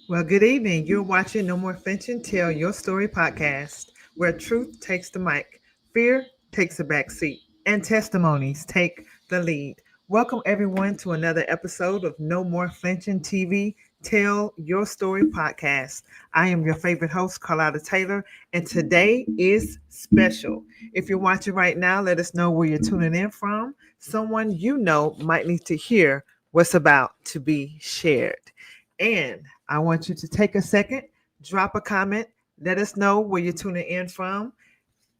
Well, good evening. You're watching No More Flinching Tell Your Story podcast, where truth takes the mic, fear takes a back seat, and testimonies take the lead. Welcome, everyone, to another episode of No More Flinching TV Tell Your Story podcast. I am your favorite host, Carlotta Taylor, and today is special. If you're watching right now, let us know where you're tuning in from. Someone you know might need to hear what's about to be shared. And I want you to take a second, drop a comment, let us know where you're tuning in from.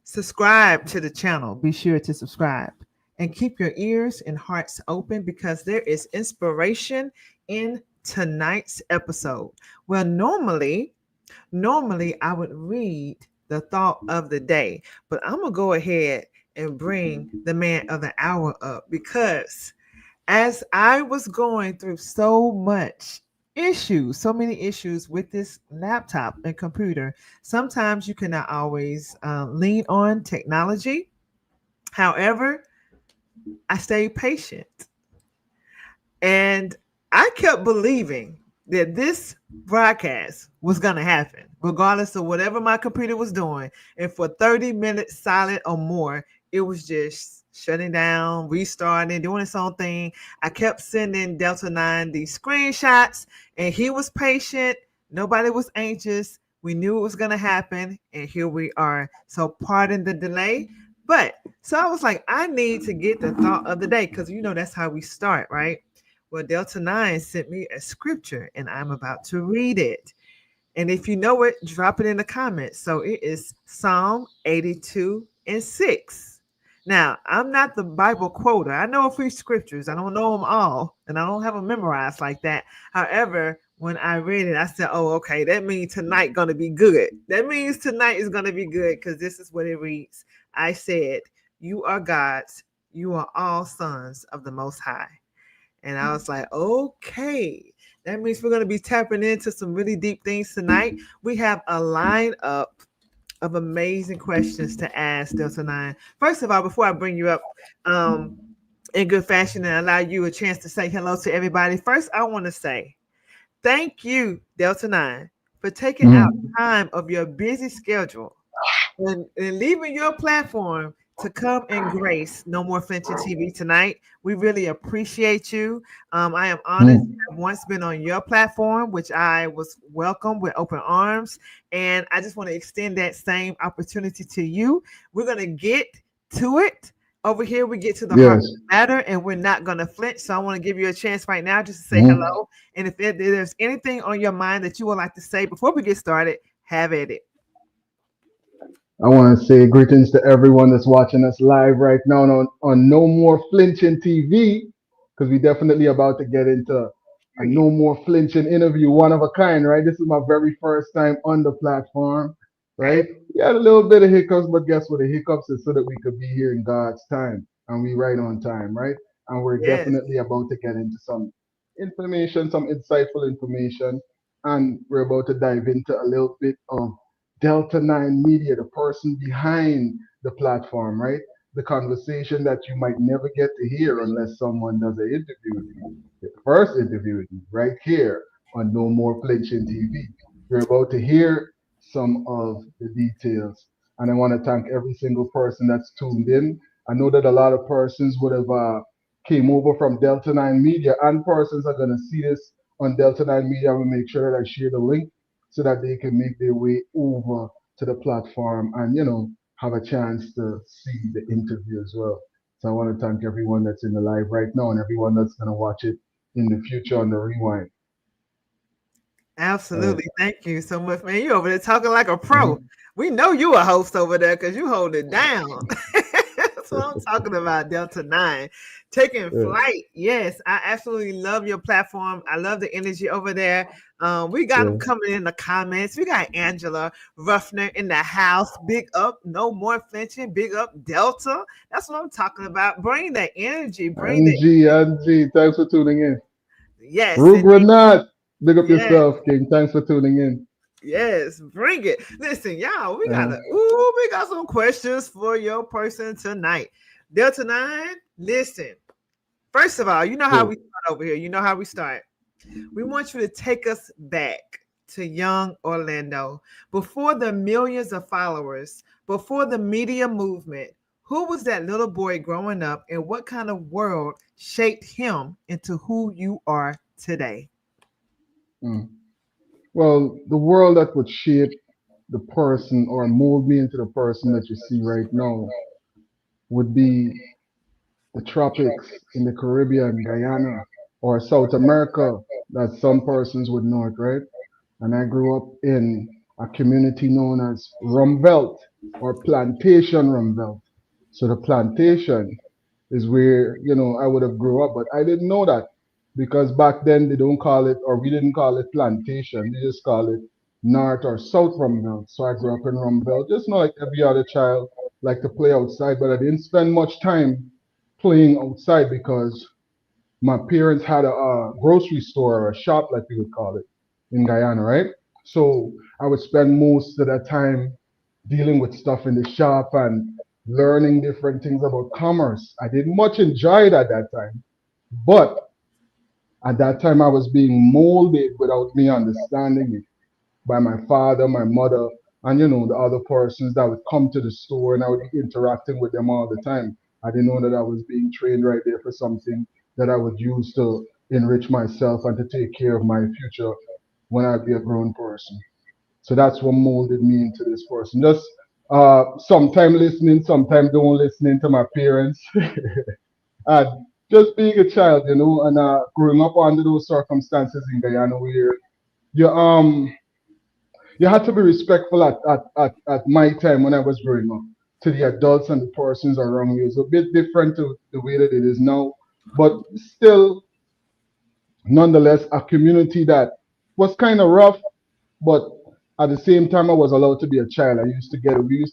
Subscribe to the channel. Be sure to subscribe and keep your ears and hearts open because there is inspiration in tonight's episode. Well, normally I would read the thought of the day, but I'm going to go ahead and bring the man of the hour up because as I was going through so many issues with this laptop and computer, sometimes you cannot always lean on technology. However, I stayed patient and I kept believing that this broadcast was going to happen, regardless of whatever my computer was doing. And for 30 minutes silent or more, it was just shutting down, restarting, doing its own thing. I kept sending Delta9 these screenshots, and he was patient. Nobody was anxious. We knew it was going to happen, and here we are. So, pardon the delay. But so I was like, I need to get the thought of the day because that's how we start, right? Well, Delta9 sent me a scripture and I'm about to read it. And if you know it, drop it in the comments. So it is Psalm 82 and 6. Now, I'm not the Bible quoter. I know a few scriptures. I don't know them all, and I don't have them memorized like that. However, when I read it, I said, oh, okay, that means tonight going to be good. That means tonight is going to be good because this is what it reads. I said, you are God's. You are all sons of the Most High. And I was like, okay, that means we're going to be tapping into some really deep things tonight. We have a lineup of amazing questions to ask Delta9. First of all, before I bring you up in good fashion and allow you a chance to say hello to everybody, first I want to say thank you, Delta9, for taking out time of your busy schedule and leaving your platform to come and grace No More Flinching TV tonight. We really appreciate you. I am honored to have once been on your platform, which I was welcomed with open arms. And I just want to extend that same opportunity to you. We're going to get to it. Over here, we get to the heart of Yes. the matter, and we're not going to flinch. So I want to give you a chance right now just to say hello. And if there's anything on your mind that you would like to say before we get started, have at it. I want to say greetings to everyone that's watching us live right now on No More Flinching TV, because we definitely about to get into a Period. No More Flinching interview, one of a kind, right? This is my very first time on the platform, Okay. right? We had a little bit of hiccups, but guess what? The hiccups is so that we could be here in God's time, and we right on time, right? And we're Yes. definitely about to get into some information, some insightful information, and we're about to dive into a little bit of Delta9 Media, the person behind the platform, right? The conversation that you might never get to hear unless someone does an interview with you. The first interview with you, right here on No More Flinching TV. You're about to hear some of the details. And I want to thank every single person that's tuned in. I know that a lot of persons would have came over from Delta9 Media, and persons are going to see this on Delta9 Media. I will make sure that I share the link so that they can make their way over to the platform and have a chance to see the interview as well. So I want to thank everyone that's in the live right now and everyone that's going to watch it in the future on the rewind. All right. Absolutely. Thank you so much, man. You over there talking like a pro. Mhm. We know you a host over there because you hold it down. That's what I'm talking about, Delta9. Taking Yeah, flight. Yes, I absolutely love your platform. I love the energy over there. We got them yeah. coming in the comments. We got Angela Ruffner in the house. Big up, no more flinching. Big up, Delta. That's what I'm talking about. Bring that energy. Bring the Angie, thanks for tuning in. yes, Rug indeed. Renat, big up Yes. yourself, King. Thanks for tuning in. Yes, bring it. Listen, y'all, Uh, we got some questions for your person tonight. Delta 9, listen. First of all, you know how cool. we start over here. You know how we start. We want you to take us back to young Orlando before the millions of followers, before the media movement. Who was that little boy growing up, and what kind of world shaped him into who you are today? Mm. Well, the world that would shape the person or mold me into the person that you see right now would be the tropics in the Caribbean, Guyana, or South America, that some persons would know it, right? And I grew up in a community known as Rumbelt or Plantation Rumbelt. So the plantation is where, I would have grew up, but I didn't know that because back then they don't call it, or we didn't call it plantation. They just call it North or South Rumbelt. So I grew up in Rumbelt, just like every other child, like to play outside, but I didn't spend much time playing outside because my parents had a grocery store or a shop, like we would call it, in Guyana, right? So I would spend most of that time dealing with stuff in the shop and learning different things about commerce. I didn't much enjoy it at that time, but at that time I was being molded without me understanding it by my father, my mother, and the other persons that would come to the store, and I would be interacting with them all the time. I didn't know that I was being trained right there for something that I would use to enrich myself and to take care of my future when I'd be a grown person. So that's what molded me into this person. Just sometime listening, sometimes don't listening to my parents, and just being a child, and growing up under those circumstances in Guyana where you you had to be respectful at my time when I was growing up to the adults and the persons around you. It's a bit different to the way that it is now, but still, nonetheless, a community that was kind of rough, but at the same time, I was allowed to be a child. We used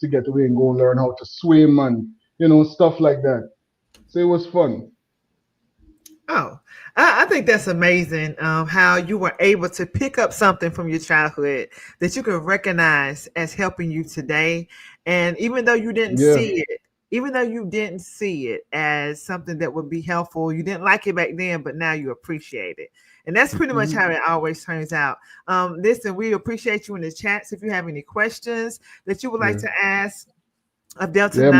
to get away and go and learn how to swim and, stuff like that. So it was fun. Oh, I think that's amazing how you were able to pick up something from your childhood that you can recognize as helping you today. And Yeah. even though you didn't see it as something that would be helpful, you didn't like it back then, but now you appreciate it. And that's pretty much Mhm. how it always turns out. Listen, we appreciate you in the chats. If you have any questions that you would like Yeah. to ask of Delta Yeah, 9,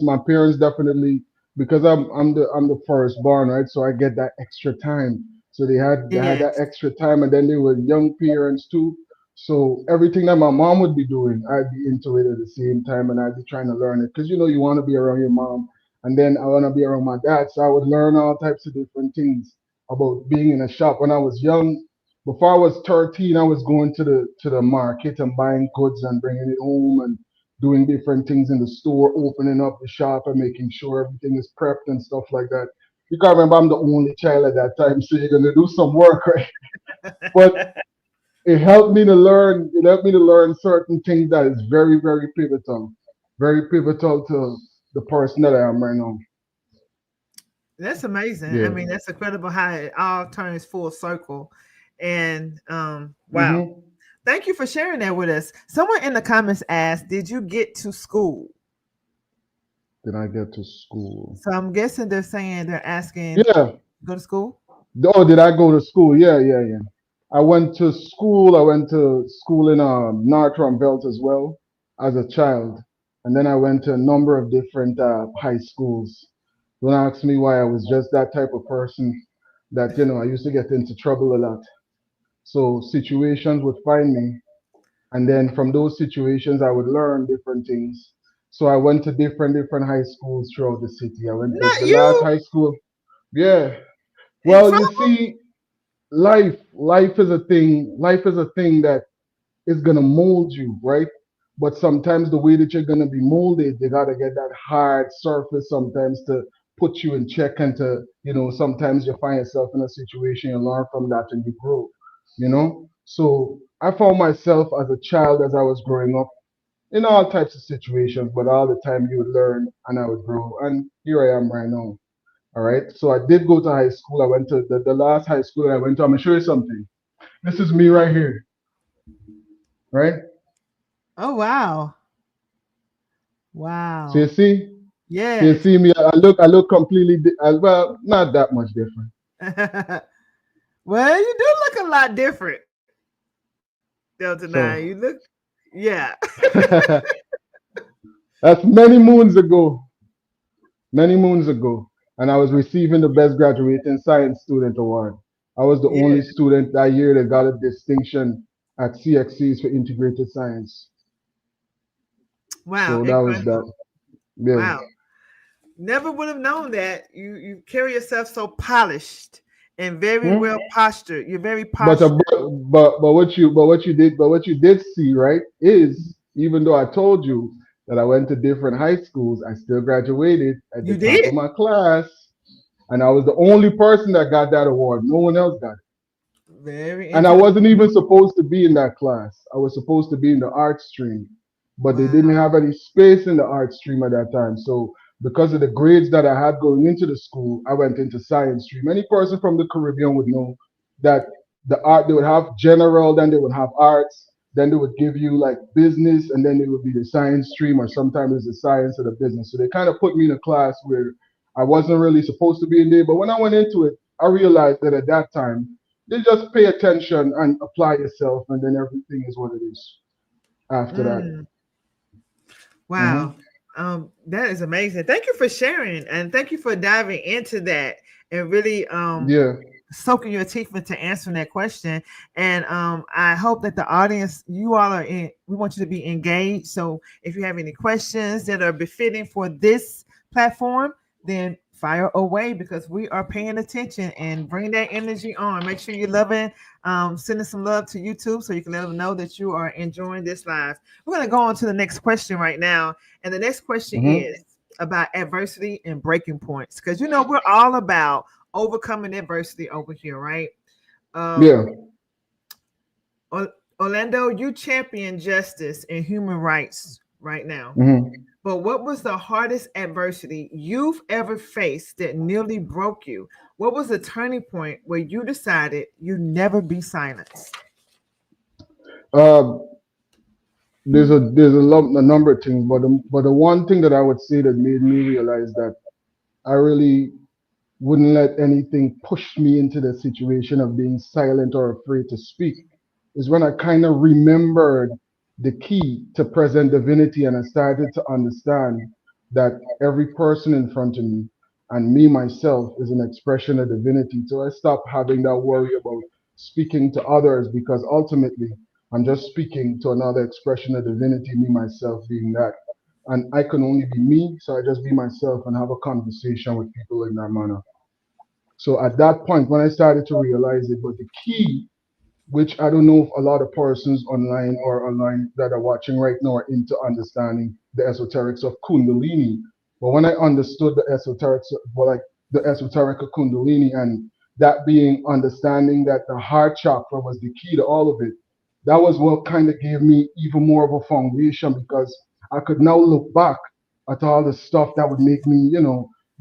my parents definitely, because I'm the firstborn, right? So I get that extra time. So they had that yes. extra time, and then they were young parents too. So everything that my mom would be doing, I'd be into it at the same time, and I'd be trying to learn it because you want to be around your mom, and then I want to be around my dad. So I would learn all types of different things about being in a shop when I was young. Before I was 13, I was going to the market and buying goods and bringing it home and doing different things in the store, opening up the shop and making sure everything is prepped and stuff like that. You gotta remember I'm the only child at that time, so you're gonna do some work, right? But it helped me to learn certain things that is very, very pivotal to the person that I am right now. That's amazing. I Yeah. mean, that's incredible how it all turns full circle. And wow. Hmm. Thank you for sharing that with us. Someone in the comments asked, "Did you get to school?" Then I get to school. So I'm guessing they're asking, Yeah. go to school? Oh, did I go to school? Yeah, yeah, yeah. I went to school. I went to school in Northern Belt as well as a child, and then I went to a number of different high schools. Don't ask me why. I was just that type of person that I used to get into trouble a lot. So situations would find me, and then from those situations, I would learn different things. So I went to different high schools throughout the city. I went Not the last you. high school. Yeah. In Well, you trouble? see, life is a thing that is gonna mold you, right? But sometimes the way that you're gonna be molded, you gotta get that hard surface sometimes to put you in check and to, sometimes you find yourself in a situation, you learn from that and you grow. So I found myself as a child as I was growing up in all types of situations, but all the time you would learn and I would grow. And here I am right now. All right. So I did go to high school. I went to the last high school I went to. I'm gonna show you something. This is me right here, right? Oh wow. So you Wow. see, so you Yes. see me. I look completely well, not that much different. Well, you do look a lot different, Delta 9. So You look, yeah. that's many moons ago, many moons ago. And I was receiving the Best Graduating Science Student Award. I was the Yeah. only student that year that got a distinction at CXCs for integrated science. Wow, So that was that. incredible. Yeah. Wow. Never would have known that. You carry yourself so polished and very Hmm? well postured. You're very But, postured. what you did see, right, is even though I told you that I went to different high schools, I still graduated at the You top of did. my class, and I was the only person that got that award. No one else got it. Very And I interesting. wasn't even supposed to be in that class. I was supposed to be in the art stream, but they Wow. didn't have any space in the art stream at that time. So because of the grades that I had going into the school, I went into science stream. Any person from the Caribbean would know that the art, they would have general, then they would have arts, then they would give you like business, and then it would be the science stream, or sometimes it's the science or the business. So they kind of put me in a class where I wasn't really supposed to be in there. But when I went into it, I realized that at that time they just pay attention and apply yourself, and then everything is what it is after that. Mm, wow. Hmm. That is amazing. Thank you for sharing and thank you for diving into that and really Yeah. soaking your teeth into answering that question. And I hope that the audience, you all are in, we want you to be engaged. So if you have any questions that are befitting for this platform, then fire away because we are paying attention and bring that energy on. Make sure you're loving, sending some love to YouTube so you can let them know that you are enjoying this live. We're going to go on to the next question right now. And the next question Hmm. is about adversity and breaking points because you know we're all about overcoming adversity over here, right? Um, Yeah. Orlando, you champion justice and human rights right now. Hmm. But what was the hardest adversity you've ever faced that nearly broke you? What was the turning point where you decided you never be silenced? Uh, a number of things, but the one thing that I would say that made me realize that I really wouldn't let anything push me into the situation of being silent or afraid to speak is when I kind of remembered the key to present divinity, and I started to understand that every person in front of me and me myself is an expression of divinity. So I stopped having that worry about speaking to others because ultimately I'm just speaking to another expression of divinity, me myself being that. And I can only be me, so I just be myself and have a conversation with people in that manner. So at that point, when I started to realize it, but the key, which I don't know if a lot of persons online that are watching right now are into understanding the esoterics of kundalini. But when I understood the esoterics, well, like the esoteric of kundalini, and that being understanding that the heart chakra was the key to all of it, that was what kind of gave me even more of a foundation because I could now look back at all the stuff that would make me,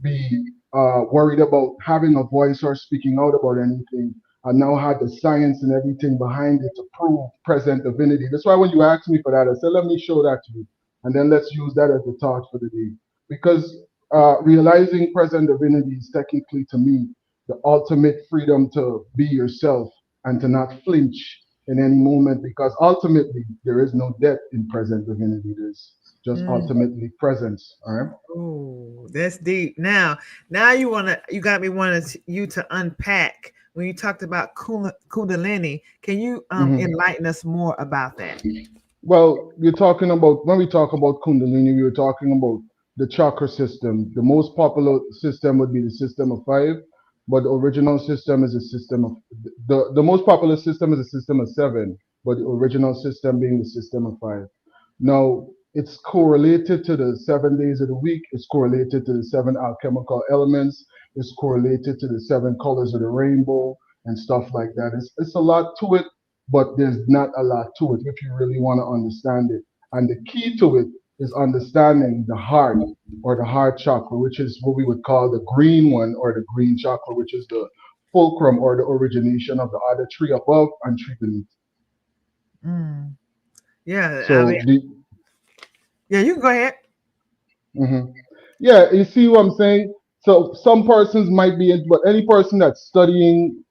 be worried about having a voice or speaking out about anything. I now had the science and everything behind it to prove present divinity. That's why when you asked me for that, I said, let me show that to you. And then let's use that as the thought for the day. Because realizing present divinity is technically, to me, the ultimate freedom to be yourself and to not flinch in any moment because ultimately there is no death in present divinity. There's just Mm. ultimately presence. All right. Oh, that's deep. Now you got me wanting you to unpack when you talked about kundalini. Can you Mhm. enlighten us more about that? Well, you're talking about when we talk about Kundalini, we were talking about the chakra system. The most popular system would be the system of five, but the original system is a system of the most popular system is a system of seven, but the original system being the system of five. Now, it's correlated to the 7 days of the week, it's correlated to the seven alchemical elements, it's correlated to the seven colors of the rainbow and stuff like that. It's a lot to it, but there's not a lot to it if you really want to understand it. And the key to it is understanding the heart or the heart chakra, which is what we would call the green one or the green chakra, which is the fulcrum or the origination of the other three above and three beneath. Mm. Yeah, I mean, So the yeah, you can go ahead. mhm. Yeah, you see what I'm saying? So some persons might be in, but any person that's studying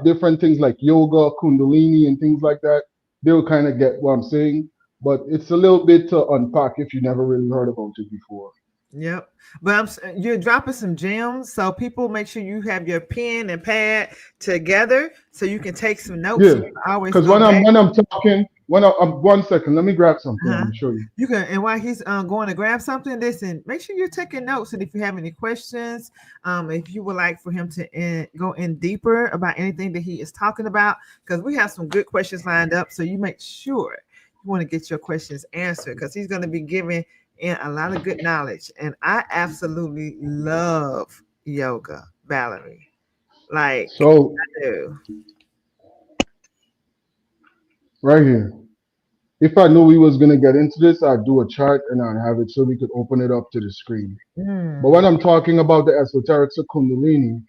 different things like yoga, kundalini, and things like that, they'll kind of get what I'm saying. But it's a little bit to unpack if you never really heard about it before. Yep. But you're dropping some gems, so people make sure you have your pen and pad together so you can take some notes. So Yeah, you can always because go back. when I'm talking, one second, let me grab something. I'm Uh-huh. gonna show you. You can, and while he's going to grab something, listen, make sure you're taking notes. And if you have any questions, if you would like for him to go in deeper about anything that he is talking about, because we have some good questions lined up. So you make sure you want to get your questions answered because he's going to be giving in a lot of good knowledge. And I absolutely love yoga, Valerie. Like, So I do. right here, if I knew we was gonna get into this, I'd do a chart and I'd have it so we could open it up to the screen. But Mm, when I'm talking about the esoterics of kundalini,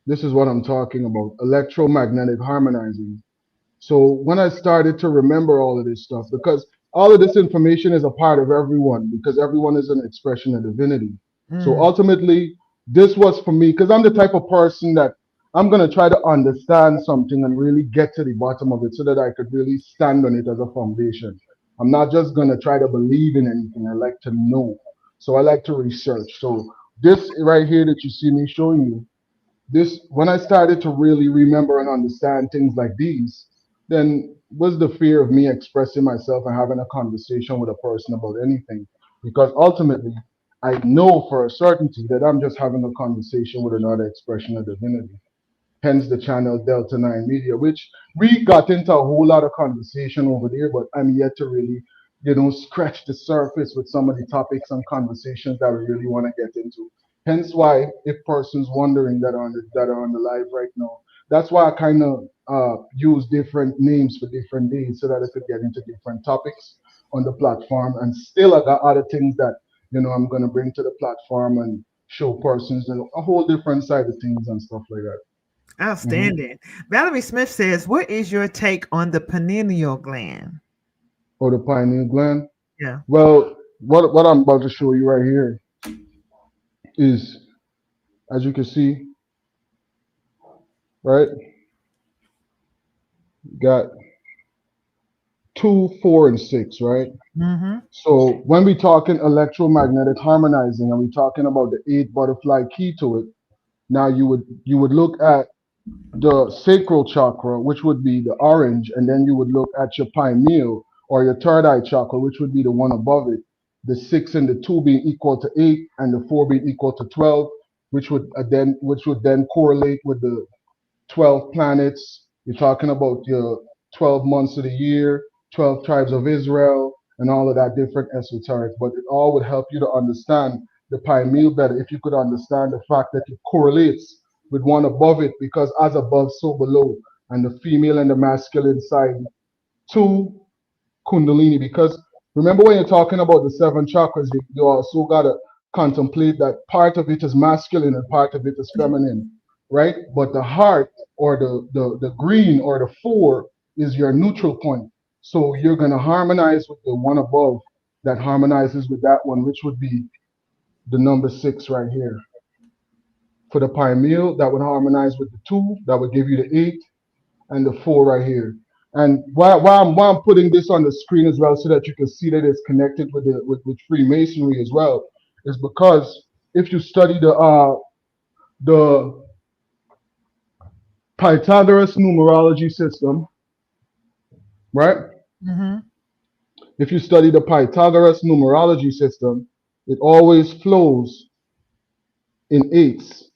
this is what I'm talking about: electromagnetic harmonizing. So when I started to remember all of this stuff, because all of this information is a part of everyone, because everyone is an expression of divinity. So mm, ultimately, this was for me, because I'm the type of person that I'm going to try to understand something and really get to the bottom of it so that I could really stand on it as a foundation. I'm not just going to try to believe in anything. I like to know. So I like to research. So this right here that you see me showing you, this when I started to really remember and understand things like these, then was the fear of me expressing myself and having a conversation with a person about anything. Because ultimately, I know for a certainty that I'm just having a conversation with another expression of divinity, hence the channel Delta9 Media, which we got into a whole lot of conversation over there, but I'm yet to really, scratch the surface with some of the topics and conversations that we really want to get into. Hence why, if persons wondering that are on the live right now, that's why I kind of use different names for different days so that I could get into different topics on the platform. And still, I got other things that I'm gonna bring to the platform and show persons a whole different side of things and stuff like that. Hmm. outstanding. Valerie Smith says, "What is your take on the pineal gland?" Or the pineal gland. Yeah. Well, what I'm about to show you right here is, as you can see, right, got 2, 4, and 6, right? Mm-hmm. So when we talking electromagnetic harmonizing and we talking about the 8 butterfly key to it, now you would look at the sacral chakra, which would be the orange, and then you would look at your pineal or your third eye chakra, which would be the one above it. The 6 and the 2 being equal to 8, and the 4 being equal to 12, which would then correlate with the 12 planets. You're talking about your 12 months of the year, 12 tribes of Israel, and all of that different esoteric. But it all would help you to understand the pineal better if you could understand the fact that it correlates with one above it, because as above, so below, and the female and the masculine side, two kundalini. Because remember, when you're talking about the 7 chakras, you also got to contemplate that part of it is masculine and part of it is feminine, right? But the heart, or the green, or the 4, is your neutral point. So you're going to harmonize with the one above that harmonizes with that one, which would be the number 6 right here. For the pineal, that would harmonize with the 2, that would give you the 8, and the 4 right here. And why I'm putting this on the screen as well, so that you can see that it's connected with Freemasonry as well, is because if you study the Pythagoras numerology system, right? Mm-hmm. If you study the Pythagoras numerology system, it always flows in eights.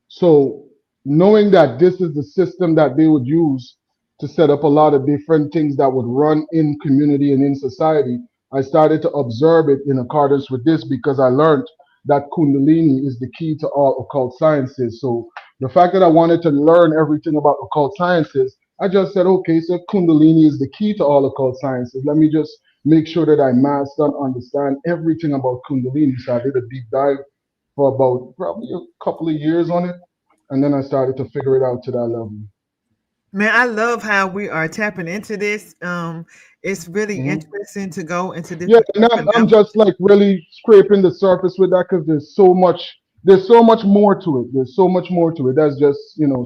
So knowing that this is the system that they would use to set up a lot of different things that would run in community and in society, I started to observe it in accordance with this, because I learned that Kundalini is the key to all occult sciences. So the fact that I wanted to learn everything about occult sciences, I just said, okay, so Kundalini is the key to all occult sciences. Let me just make sure that I master and understand everything about Kundalini. So I did a deep dive for about probably a couple of years on it, and then I started to figure it out to that level. Man, I love how we are tapping into this. It's really Hmm. interesting to go into Yeah, different and I'm levels. just like really scraping the surface with that, because there's so much there's so much more to it. There's so much more to it. That's just,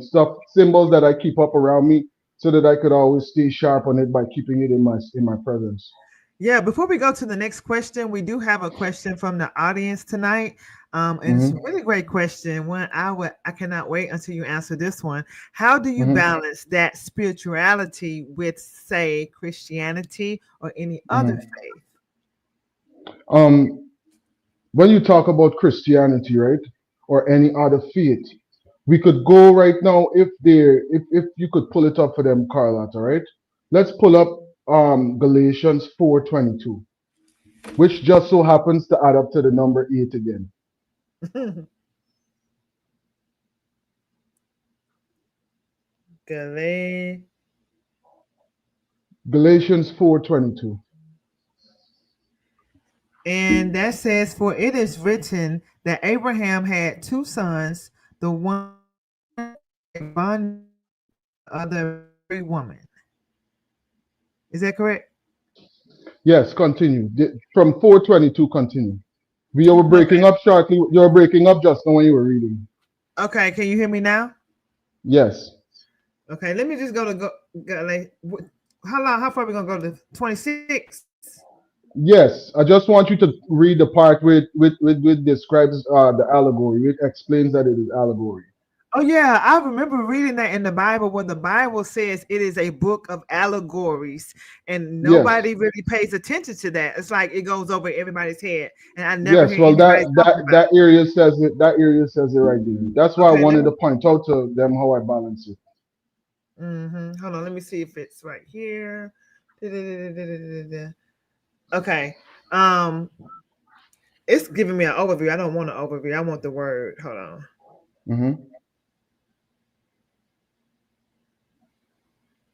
stuff, symbols that I keep up around me so that I could always stay sharp on it by keeping it in my presence. Yeah, before we go to the next question, we do have a question from the audience tonight. And it's a Hmm. really great question. One I cannot wait until you answer this one. How do you Hmm. balance that spirituality with, say, Christianity or any other Hmm. faith? Um, when you talk about Christianity, right, or any other faith, we could go right now if you could pull it up for them, Carlotta, right? Let's pull up Galatians 4:22, which just so happens to add up to the number 8 again. Galatians. Galatians 4:22. And that says, "For it is written that Abraham had two sons, the one a bondman, the other a free woman." Is that correct? Yes, continue. From 4:22, continue. We were breaking Okay. up shortly. You were breaking up just now when you were reading. Okay. Can you hear me now? Yes. Okay. Let me just go like, how long? How far are we gonna go to 26? Yes. I just want you to read the part with describes the allegory. It explains that it is allegory. Oh yeah, I remember reading that in the Bible where the Bible says it is a book of allegories, and Yes. nobody really pays attention to that. It's like it goes over everybody's head, and I never Yes. hear Well, anybody that talking that about that area says it. That area says it right there. That's it. why I Okay, let wanted me. to point out to them how I balance it. Hold on, let me see if it's right here. Da-da-da-da-da-da-da. Okay, um, it's giving me an overview. I don't want an overview. I want the word. Hold on. Hmm.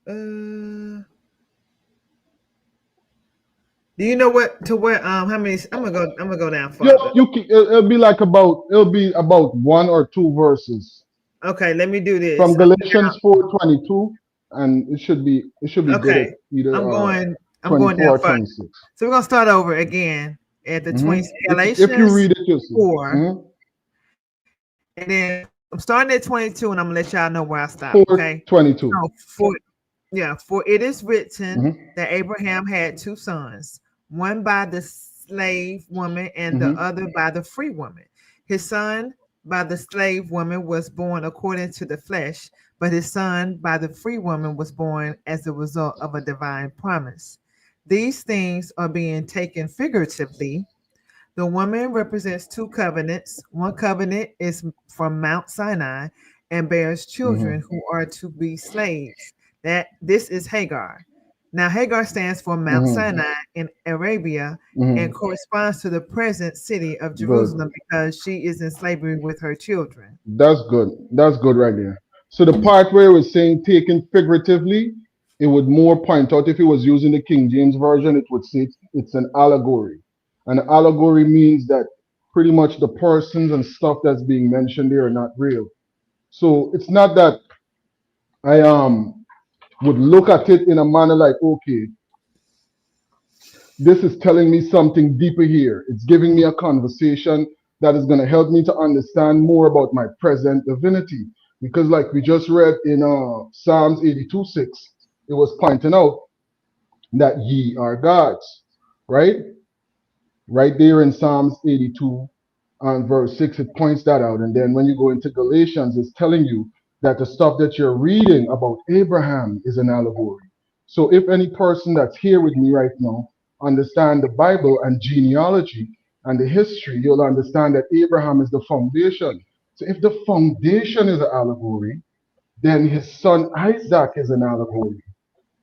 Uh, do you know what to where? How many? I'm gonna go down farther. It'll be like it'll be about one or two verses Okay, let me do this. from Galatians 4:22, and it should be good at Okay, either I'm going. I'm going 24 down or further. 26. So we're gonna start over again at the Hmm. 20 If you Galatians read it, you'll see. 4, Hmm. and then I'm starting at 22, and I'm gonna let y'all know where I stop. Okay. 4:22. So for it is written Hmm. that Abraham had two sons, one by the slave woman and the Hmm. other by the free woman. His son by the slave woman was born according to the flesh, but his son by the free woman was born as a result of a divine promise. These things are being taken figuratively. The woman represents two covenants. One covenant is from Mount Sinai and bears children Hmm. who are to be slaves. That this is Hagar. Now Hagar stands for Mount Hmm. Sinai in Arabia and Hmm. corresponds to the present city of Good. Jerusalem because she is in slavery with her children. That's good. That's good right there. So the part where it was saying taken figuratively, it would more point out if it was using the King James version, it would say it's an allegory. An allegory means that pretty much the persons and stuff that's being mentioned there are not real. So it's not that I would look at it in a manner like, okay, this is telling me something deeper here. It's giving me a conversation that is going to help me to understand more about my present divinity. Because, like we just read in Psalms 82:6, it was pointing out that ye are gods, right? Right there in Psalms 82 and verse 6, it points that out. And then when you go into Galatians, it's telling you that the stuff that you're reading about Abraham is an allegory. So if any person that's here with me right now understand the Bible and genealogy and the history, you'll understand that Abraham is the foundation. So if the foundation is an allegory, then his son Isaac is an allegory.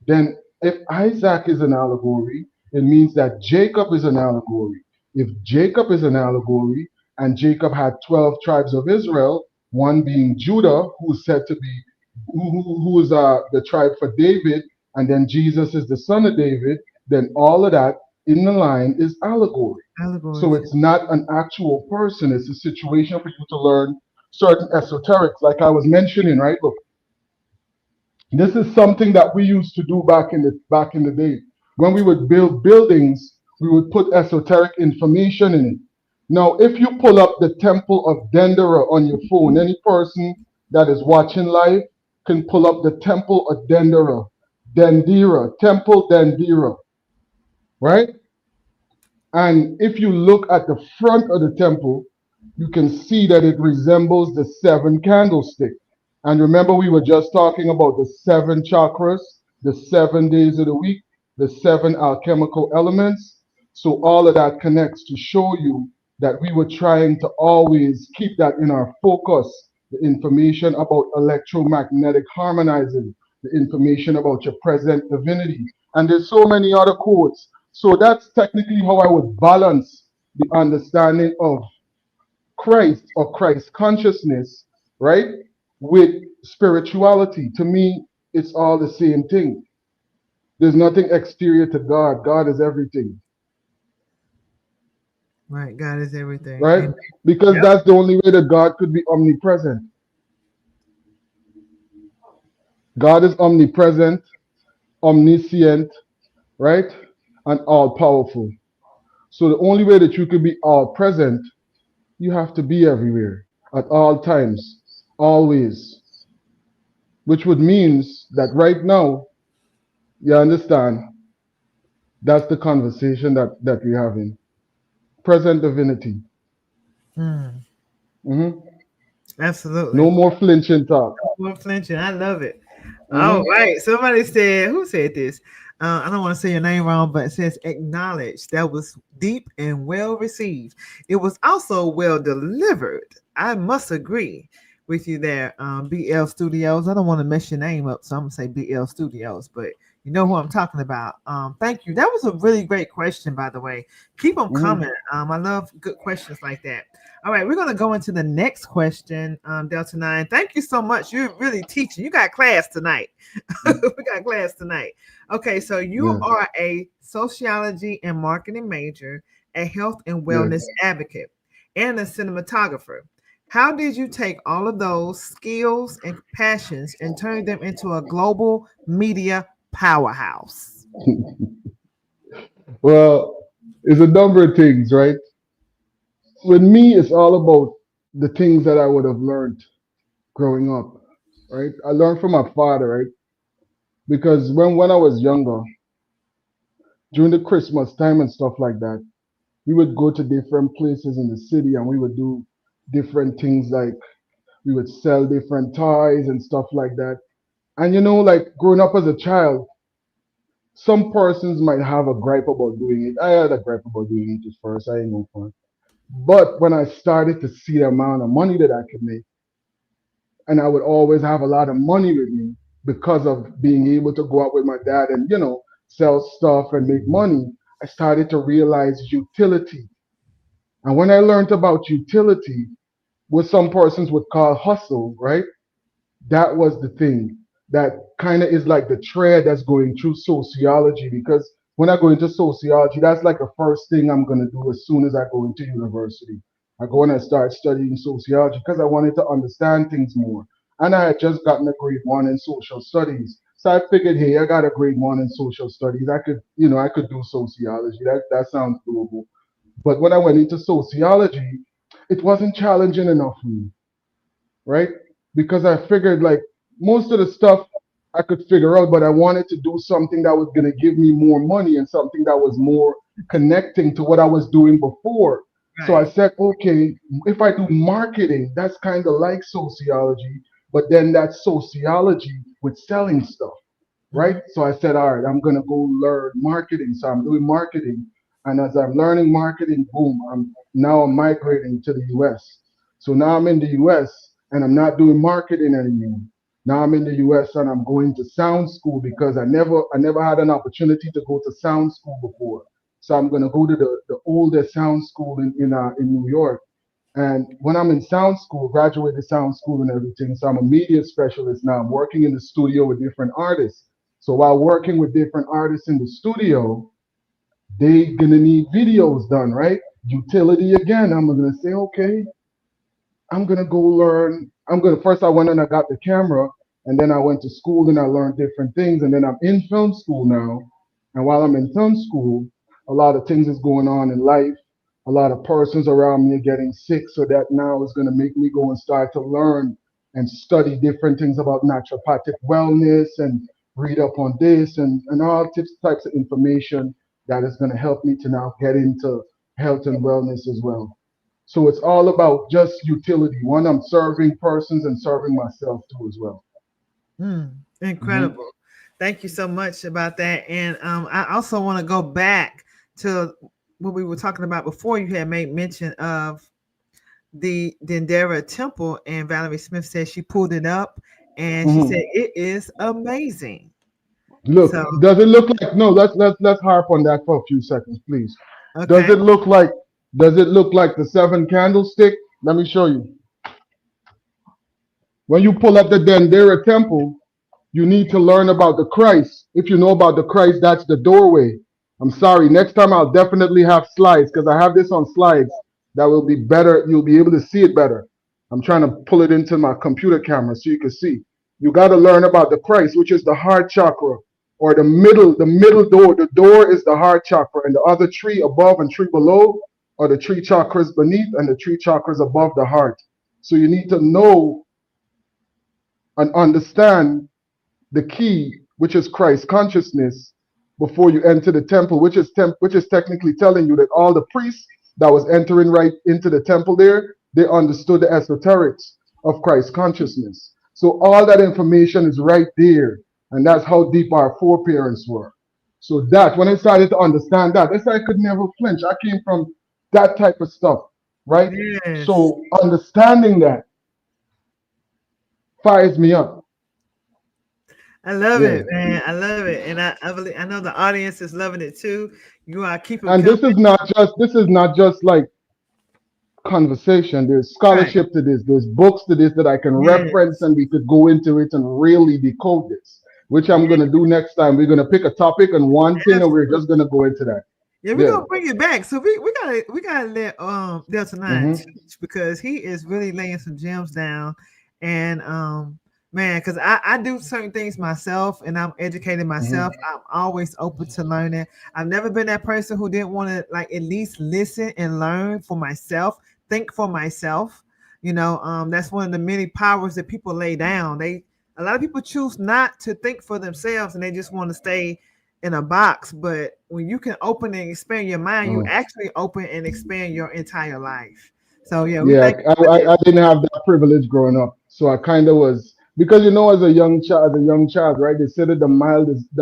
Then, if Isaac is an allegory, it means that Jacob is an allegory. If Jacob is an allegory, and Jacob had 12 tribes of Israel, one being Judah, who's said to be, who is the tribe for David, and then Jesus is the son of David, then all of that in the line is allegory. So Allegories. it's not an actual person, it's a situation for you to learn certain esoterics, like I was mentioning, right? Look, this is something that we used to do back in the day. When we would build buildings, we would put esoteric information in it. Now, if you pull up the temple of Dendera on your phone, any person that is watching live can pull up the temple of Temple Dendera, right? And if you look at the front of the temple, you can see that it resembles the seven candlesticks. And remember, we were just talking about the seven chakras, the 7 days of the week, the seven alchemical elements. So all of that connects to show you that we were trying to always keep that in our focus. The information about electromagnetic harmonizing, the information about your present divinity. And there's so many other quotes. So that's technically how I would balance the understanding of Christ or Christ consciousness, right, with spirituality. To me, it's all the same thing. There's nothing exterior to God. God is everything, Right. God is everything. right? Amen. Because Yep. that's the only way that God could be omnipresent. God is omnipresent, omniscient, right? And all powerful. So the only way that you could be all present, you have to be everywhere at all times, always. Which would means that right now, you understand, that's the conversation that we're having. Present divinity. Mm, Hmm. absolutely. No more flinching talk. More flinching. I love it. All Hmm. right. Somebody said, who said this? I don't want to say your name wrong, but it says acknowledge. That was deep and well received. It was also well delivered. I must agree with you there, BL Studios. I don't want to mess your name up, so I'm gonna say BL Studios, but you know who I'm talking about. Thank you. That was a really great question, by the way. Keep them Hmm. coming. I love good questions like that. All right, we're gonna go into the next question, Delta 9. Thank you so much. You're really teaching. You got class tonight. We got class tonight. Okay, so you Yes, are a sociology and marketing major, a health and wellness yes. advocate, and a cinematographer. How did you take all of those skills and passions and turn them into a global media powerhouse? Well, it's a number of things, right? With me, it's all about the things that I would have learned growing up, right? I learned from my father, right? Because when I was younger, during the Christmas time and stuff like that, we would go to different places in the city and we would do different things like we would sell different toys and stuff like that. And like growing up as a child, some persons might have a gripe about doing it. I had a gripe about doing it at first. I ain't gonna front. But when I started to see the amount of money that I could make, and I would always have a lot of money with me because of being able to go out with my dad and sell stuff and make money, I started to realize utility. And when I learned about utility, what some persons would call hustle, right? That was the thing that kind of is like the thread that's going through sociology, because when I go into sociology, that's like the first thing I'm going to do as soon as I go into university. I go and I start studying sociology because I wanted to understand things more. And I had just gotten a grade 1 in social studies. So I figured, hey, I got a grade 1 in social studies. I could do sociology. That sounds doable. But when I went into sociology, it wasn't challenging enough for me, right? Because I figured like most of the stuff I could figure out, but I wanted to do something that was going to give me more money and something that was more connecting to what I was doing before. So I Right. said, okay, if I do marketing, that's kind of like sociology, but then that's sociology with selling stuff, right? Mhm. So I said, all right, I'm going to go learn marketing. So I'm doing marketing. And as I'm learning marketing, boom, I'm migrating to the US. So now I'm in the US and I'm not doing marketing anymore. Now I'm in the US and I'm going to sound school because I never had an opportunity to go to sound school before. So I'm gonna go to the oldest sound school in New York. And when I'm in sound school, graduated sound school and everything, so I'm a media specialist now. I'm working in the studio with different artists. So while working with different artists in the studio, they gonna need videos done, right? Utility again. I'm gonna say, okay, I'm gonna go learn. I'm gonna first I went and I got the camera, and then I went to school and I learned different things, and then I'm in film school now. And while I'm in film school, a lot of things is going on in life. A lot of persons around me are getting sick, so that now is going to make me go and start to learn and study different things about naturopathic wellness and read up on this and all types of information that is going to help me to now get into health and wellness as well. So it's all about just utility. One, I'm serving persons and serving myself too as well. Hmm. Incredible. Thank you so much about that. And I also want to go back to what we were talking about before. You had made mention of the Dendera Temple, and Valerie Smith said she pulled it up and she said Hmm. it is amazing. Look, So, does it look like no? Let's harp on that for a few seconds, please. Does okay. it look like does it look like the seven candlestick? Let me show you. When you pull up the Dendera temple, you need to learn about the Christ. If you know about the Christ, that's the doorway. I'm sorry. Next time I'll definitely have slides because I have this on slides that will be better. You'll be able to see it better. I'm trying to pull it into my computer camera so you can see. You got to learn about the Christ, which is the heart chakra or the middle door. The door is the heart chakra, and the other three above and three below are the three chakras beneath and the three chakras above the heart. So you need to know and understand the key, which is Christ consciousness, before you enter the temple, which is technically telling you that all the priests that was entering right into the temple there, they understood the esoterics of Christ consciousness. So all that information is right there, and that's how deep our foreparents were. So that when I started to understand that, that's why I could never flinch. I came from that type of stuff, right? Yes. So understanding that fires me up. I love Yeah. it, man. I love it. And I believe I know the audience is loving it too. You are keeping And coming. this is not just like conversation. There's Right. scholarship to this. There's books to this that I can reference, Yes. and we could go into it and really decode this, which I'm Yeah, gonna do next time. We're gonna pick a topic and one thing, and we're just absolutely. gonna go into that. Yeah, we're Yeah. gonna bring it back. So we gotta let Delta 9 Hmm. teach because he is really laying some gems down. And man, because I do certain things myself and I'm educating myself. Hmm. I'm always open to learning. I've never been that person who didn't want to like at least listen and learn for myself, think for myself. That's one of the many powers that people lay down. A lot of people choose not to think for themselves and they just want to stay in a box. But when you can open and expand your mind, you Mm. actually open and expand your entire life. So yeah, we Yeah, thank you for I didn't have that privilege growing up, so I kind of was because as a young child, right? They said that the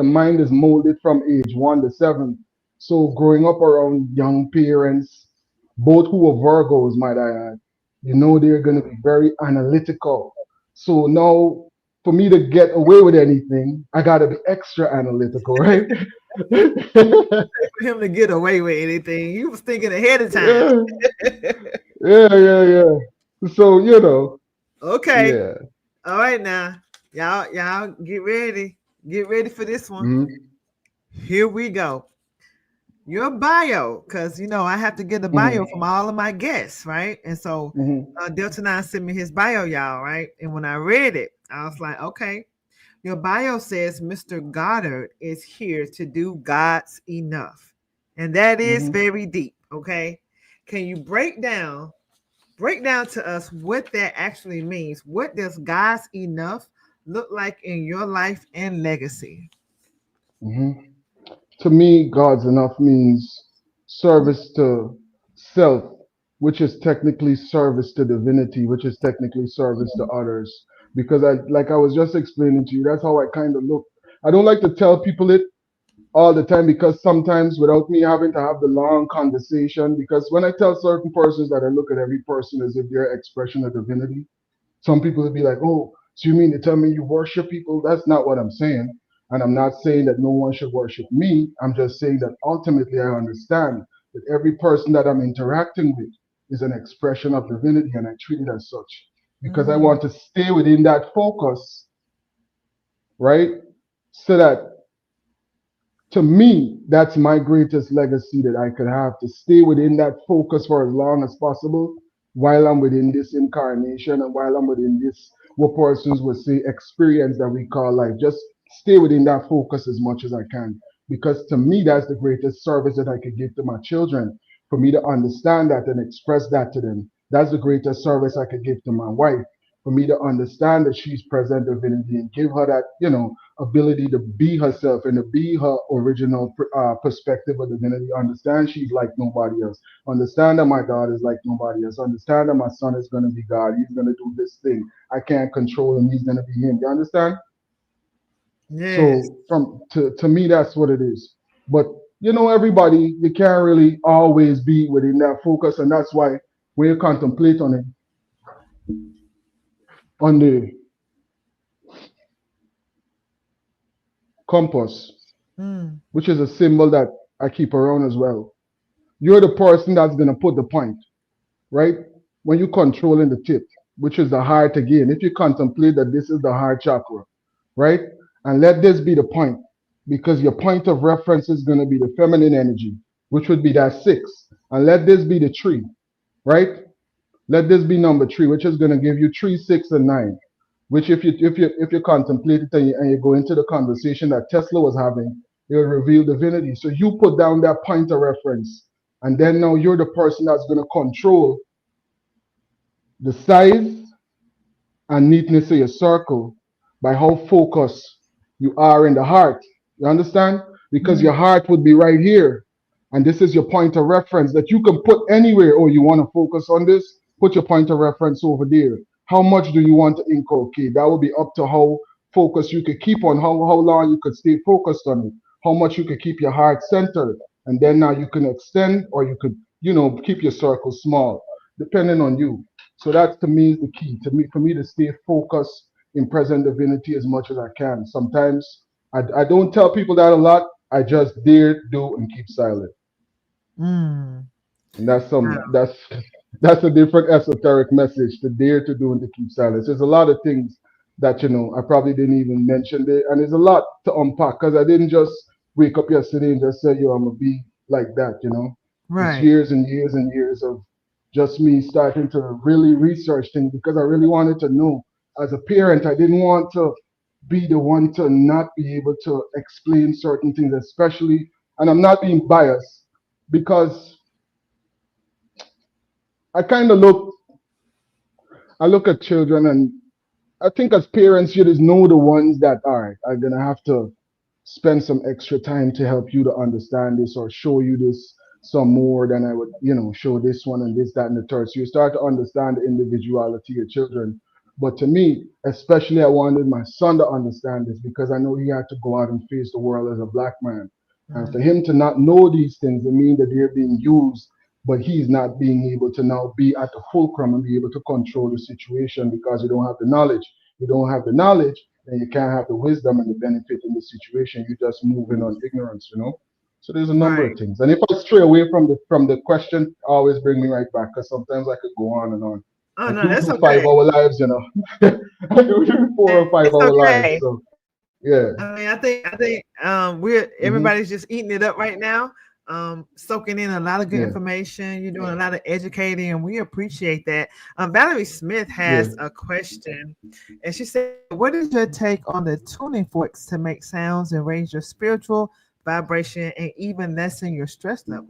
mind is molded from age 1 to 7. So growing up around young parents, both who were Virgos, might I add, they're going to be very analytical. So now, for me to get away with anything, I got to be extra analytical, right? for him to get away with anything. He was thinking ahead of time. Yeah, yeah, yeah, yeah. So Okay. yeah. All right now. Y'all get ready. Get ready for this one. Hmm. Here we go. Your bio, because I have to get the bio Hmm. from all of my guests, right? And so Hmm. Delta 9 sent me his bio, y'all, right? And when I read it, I was like, okay. Your bio says Mr. Goddard is here to do God's enough. And that is Hmm. very deep, okay? Can you break down to us what that actually means? What does God's enough look like in your life and legacy? Hmm. To me, God's enough means service to self, which is technically service to divinity, which is technically service to others. Because like I was just explaining to you, that's how I kind of look. I don't like to tell people it all the time because sometimes without me having to have the long conversation, because when I tell certain persons that I look at every person as if they're expression of divinity, some people would be like, oh, so you mean to tell me you worship people? That's not what I'm saying. And I'm not saying that no one should worship me. I'm just saying that ultimately I understand that every person that I'm interacting with is an expression of divinity and I treat it as such because I Mm, want to stay within that focus, right? So that to me, that's my greatest legacy that I could have to stay within that focus for as long as possible while I'm within this incarnation and while I'm within this, what persons would say, experience that we call life. Just stay within that focus as much as I can. Because to me, that's the greatest service that I could give to my children for me to understand that and express that to them. That's the greatest service I could give to my wife. For me to understand that she's present divinity and give her that, ability to be herself and to be her original perspective of divinity. Understand she's like nobody else. Understand that my daughter is like nobody else. Understand that my son is going to be God. He's going to do this thing. I can't control him. He's going to be him. You understand? Yes. So to me, that's what it is. But everybody, you can't really always be within that focus, and that's why when you contemplate on it, on the compass, Mm. which is a symbol that I keep around as well, you're the person that's gonna put the point, right? When you controlling the tip, which is the heart again. If you contemplate that this is the heart chakra, right? And let this be the point, because your point of reference is gonna be the feminine energy, which would be that six. And let this be the tree, right? Let this be number three, which is going to give you 3, 6, and 9. Which, if you contemplate it and you go into the conversation that Tesla was having, it will reveal divinity. So you put down that point of reference, and then now you're the person that's going to control the size and neatness of your circle by how focused you are in the heart. You understand? Because your Mm. heart would be right here. And this is your point of reference that you can put anywhere. Oh, you want to focus on this? Put your point of reference over there. How much do you want to inculcate? That will be up to how focused you could keep on, how long you could stay focused on it, how much you could keep your heart centered. And then now you can extend or you could, keep your circle small, depending on you. So that to me is the key. For me to stay focused in present divinity as much as I can. Sometimes I don't tell people that a lot. I just dare do and keep silent. Mm. And that's Wow. some that's a different esoteric message to dare to do and to keep silence. There's a lot of things that I probably didn't even mention there, and there's a lot to unpack because I didn't just wake up yesterday and just say, "Yo, I'm gonna be like that." It's Right. years and years and years of just me starting to really research things because I really wanted to know. As a parent, I didn't want to be the one to not be able to explain certain things, especially, and I'm not being biased because I kind of I look at children, and I think as parents, you just know the ones that are gonna have to spend some extra time to help you to understand this or show you this some more than I would, show this one and this, that, and the third. So you start to understand the individuality of children. But to me, especially, I wanted my son to understand this because I know he had to go out and face the world as a black man. And for Mm. him to not know these things, it means that they're being used, but he's not being able to now be at the fulcrum and be able to control the situation because you don't have the knowledge. You don't have the knowledge, then you can't have the wisdom and the benefit in the situation. You're just moving on ignorance. So there's a number Right. of things. And if I stray away from the question, always bring me right back because sometimes I could go on and on. Oh I no, do that's 5 hour lives. I do 4 or 5 it's hour lives. okay. So yeah, I mean, I think we're hmm everybody's just eating it up right now, soaking in a lot of good yeah, information. You're doing a lot of educating, and we appreciate that. Valerie Smith yeah. has a question, and she said, "What is your take on the tuning forks to make sounds and raise your spiritual vibration and even lessen your stress level?"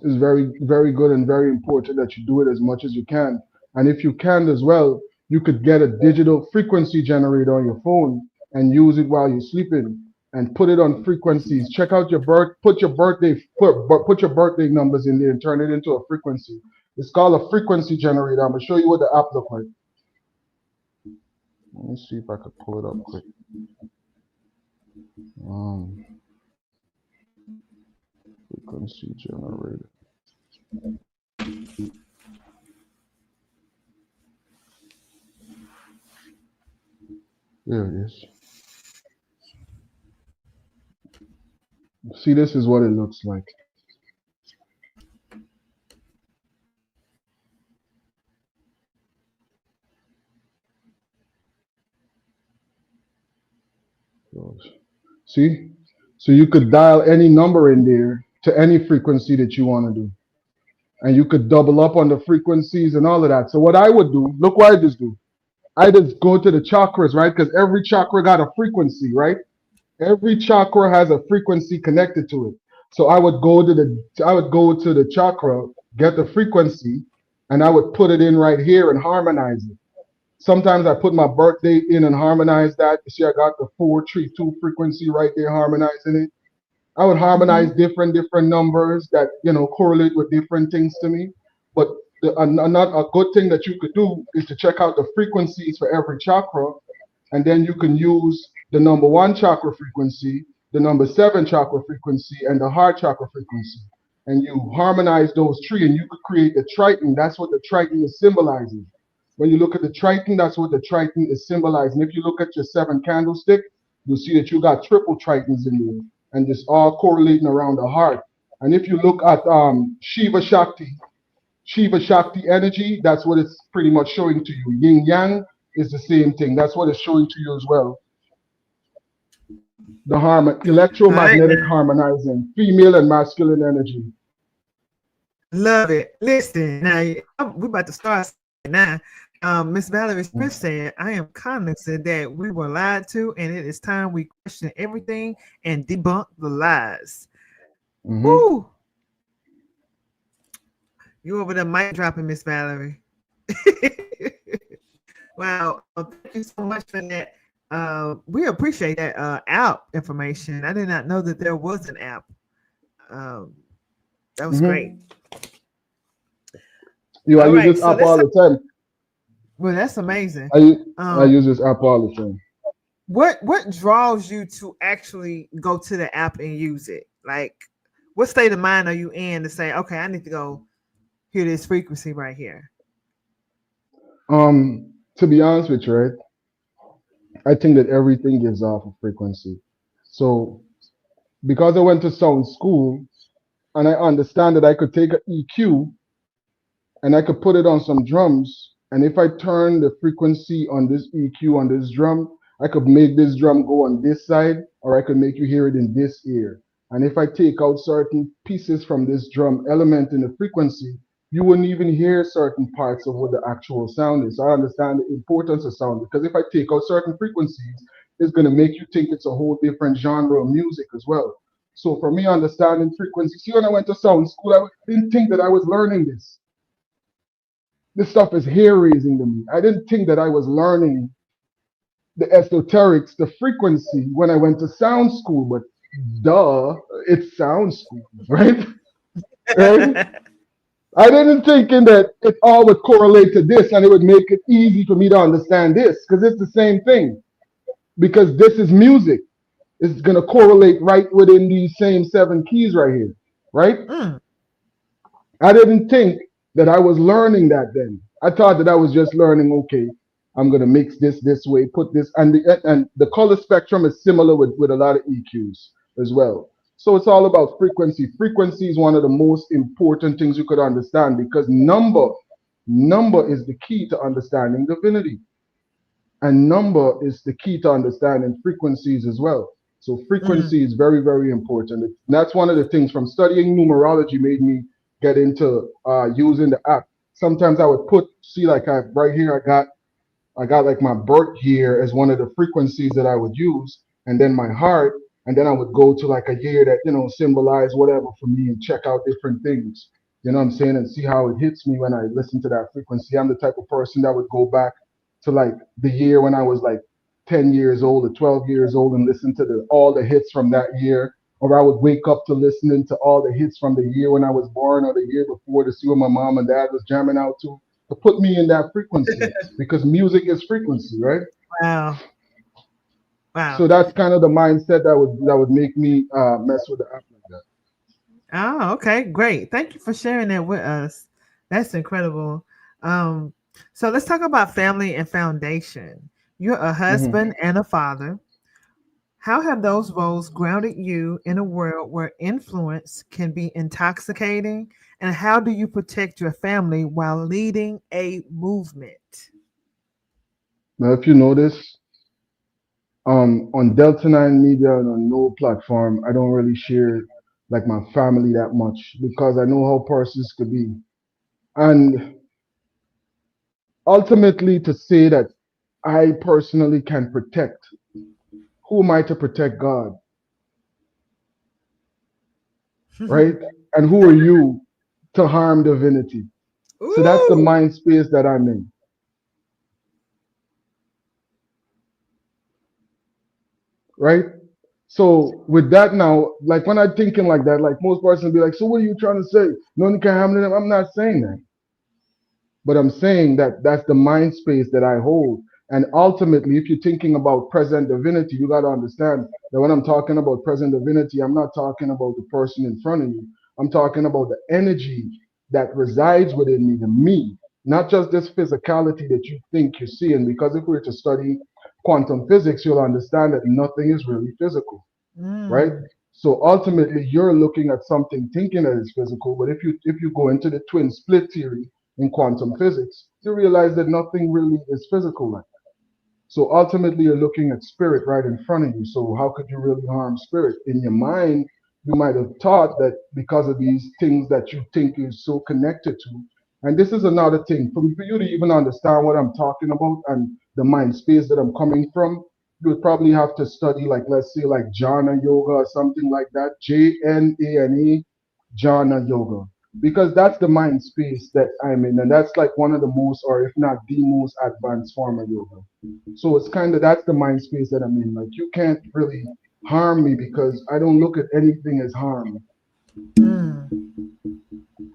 It's very, very good and very important that you do it as much as you can. And if you can as well, you could get a digital frequency generator on your phone and use it while you're sleeping and put it on frequencies. Check out your put your birthday numbers in there and turn it into a frequency. It's called a frequency generator. I'm gonna show you what the app looks like. Let me see if I could pull it up quick. Um, frequency generator. There it is. See, this is what it looks like. See? So you could dial any number in there to any frequency that you want to do. And you could double up on the frequencies and all of that. So what I would do, look what I just do. I just go to the chakras, right? Because every chakra got a frequency, right? Every chakra has a frequency connected to it. So I would go to the chakra, get the frequency, and I would put it in right here and harmonize it. Sometimes I put my birthday in and harmonize that. You see, I got the 432 frequency right there, harmonizing it. I would Mm-hmm. harmonize different numbers that correlate with different things to me. But another a good thing that you could do is to check out the frequencies for every chakra, and then you can use the number one chakra frequency, the number seven chakra frequency, and the heart chakra frequency. And you harmonize those three, and you could create the triton. That's what the triton is symbolizing. When you look at the triton, that's what the triton is symbolizing. If you look at your seven candlestick, you'll see that you got triple tritons in there, and just all correlating around the heart. And if you look at Shiva Shakti energy, that's what it's pretty much showing to you. Yin Yang is the same thing. That's what it's showing to you as well. The All right, electromagnetic now. harmonizing, female and masculine energy. Love it. Listen, now we're about to start now. Miss Valerie Smith said, I am cognizant that we were lied to, and it is time we question everything and debunk the lies. Mm-hmm. Woo! You over the mic dropping, Miss Valerie. Wow. Thank you so much for that. We appreciate that app information. I did not know that there was an app. Um, that was great. Mm-hmm. I All use right, this so app let's all talk. the time. Well, that's amazing. I Um, use this app all the time. what draws you to actually go to the app and use it? Like, what state of mind are you in to say, okay, I need to go hear this frequency right here? To be honest with you, right, I think that everything gives off a frequency. So because I went to sound school and I understand that I could take an EQ and I could put it on some drums. And if I turn the frequency on this EQ on this drum, I could make this drum go on this side, or I could make you hear it in this ear. And if I take out certain pieces from this drum element in the frequency, you wouldn't even hear certain parts of what the actual sound is. So I understand the importance of sound because if I take out certain frequencies, it's going to make you think it's a whole different genre of music as well. So for me, understanding frequency, see, when I went to sound school, I didn't think that I was learning this. This stuff is hair raising to me. I didn't think that I was learning the esoterics, the frequency when I went to sound school, but duh, it's sound school, right? Right? I didn't thinking that it all would correlate to this and it would make it easy for me to understand this because it's the same thing. Because this is music. It's gonna correlate right within these same seven keys right here, right? Mm, I didn't think that I was learning that then. I thought that I was just learning, okay, I'm gonna mix this way, put this, and the color spectrum is similar with a lot of EQs as well. So it's all about frequency. Frequency is one of the most important things you could understand because number is the key to understanding divinity. And number is the key to understanding frequencies as well. So mm. frequency is very important. That's one of the things from studying numerology made me get into using the app. Sometimes I would put, see, like right here, I got like my birth year as one of the frequencies that I would use, and then my heart, and then I would go to like a year that symbolize whatever for me and check out different things. You know what I'm saying, and see how it hits me when I listen to that frequency. I'm the type of person that would go back to like the year when I was like 10 years old or 12 years old and listen to all the hits from that year. Or I would wake up to listening to all the hits from the year when I was born or the year before to see what my mom and dad was jamming out to put me in that frequency because music is frequency, right? Wow. Wow. So that's kind of the mindset that would make me mess with the app like that. Oh, okay, great. Thank you for sharing that with us. That's incredible. Um, so let's talk about family and foundation. You're a Hmm. husband and a father. How have those roles grounded you in a world where influence can be intoxicating? And how do you protect your family while leading a movement? Now, if you notice, on Delta9 Media and on no platform, I don't really share like my family that much because I know how persons could be. And ultimately, to say that I personally can protect, who am I to protect God? right? And who are you to harm divinity? So that's the Ooh. mind space that I'm in, right? So with that now, like when I'm thinking like that, like most persons be like, so what are you trying to say? No one can harm them. I'm not saying that. But I'm saying that that's the mind space that I hold. And ultimately, if you're thinking about present divinity, you got to understand that when I'm talking about present divinity, I'm not talking about the person in front of you. I'm talking about the energy that resides within me, the me, not just this physicality that you think you see. And because if we were to study quantum physics, you'll understand that nothing is really physical, right? Mm. So ultimately, you're looking at something thinking that it's physical, but if you go into the twin split theory in quantum physics, you realize that nothing really is physical like that. So ultimately, you're looking at spirit right in front of you. So how could you really harm spirit? In your mind, you might have thought that because of these things that you think you're so connected to. And this is another thing for you to even understand what I'm talking about and the mind space that I'm coming from. You would probably have to study, like, let's say, like jhana yoga or something like that, Jnane, jhana yoga, because that's the mind space that I'm in, and that's like one of the most, or if not the most advanced form of yoga. So it's kind of that's the mind space that I'm in. Like you can't really harm me because I don't look at anything as harm. Mm.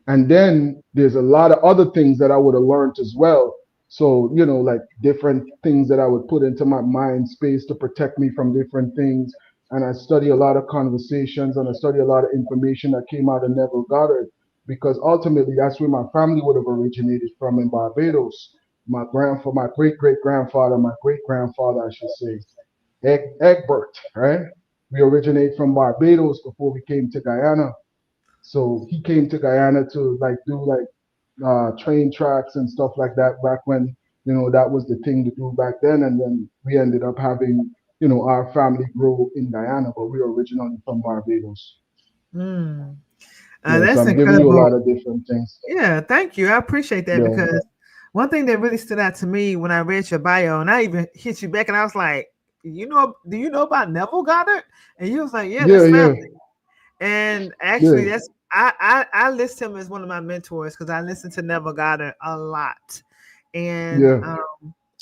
And then there's a lot of other things that I would have learned as well. So, like different things that I would put into my mind space to protect me from different things. And I study a lot of conversations and I study a lot of information that came out of Neville Goddard because ultimately that's where my family would have originated from in Barbados. My great great grandfather, my great grandfather, I should say, Egbert, right? We originate from Barbados before we came to Guyana. So he came to Guyana to like do like train tracks and stuff like that back when that was the thing to do back then. And then we ended up having our family grow in Guyana, but we were originally from Barbados. Mm. Yeah, so That's I'm giving you a incredible. lot of different things. Yeah, thank you. I appreciate that Yeah, because one thing that really stood out to me when I read your bio, and I even hit you back, and I was like, do you know about Neville Goddard? And you was like, yeah, yeah, that's yeah, family. And actually, yeah, that's I list him as one of my mentors because I listen to Neville Goddard a lot, and yeah.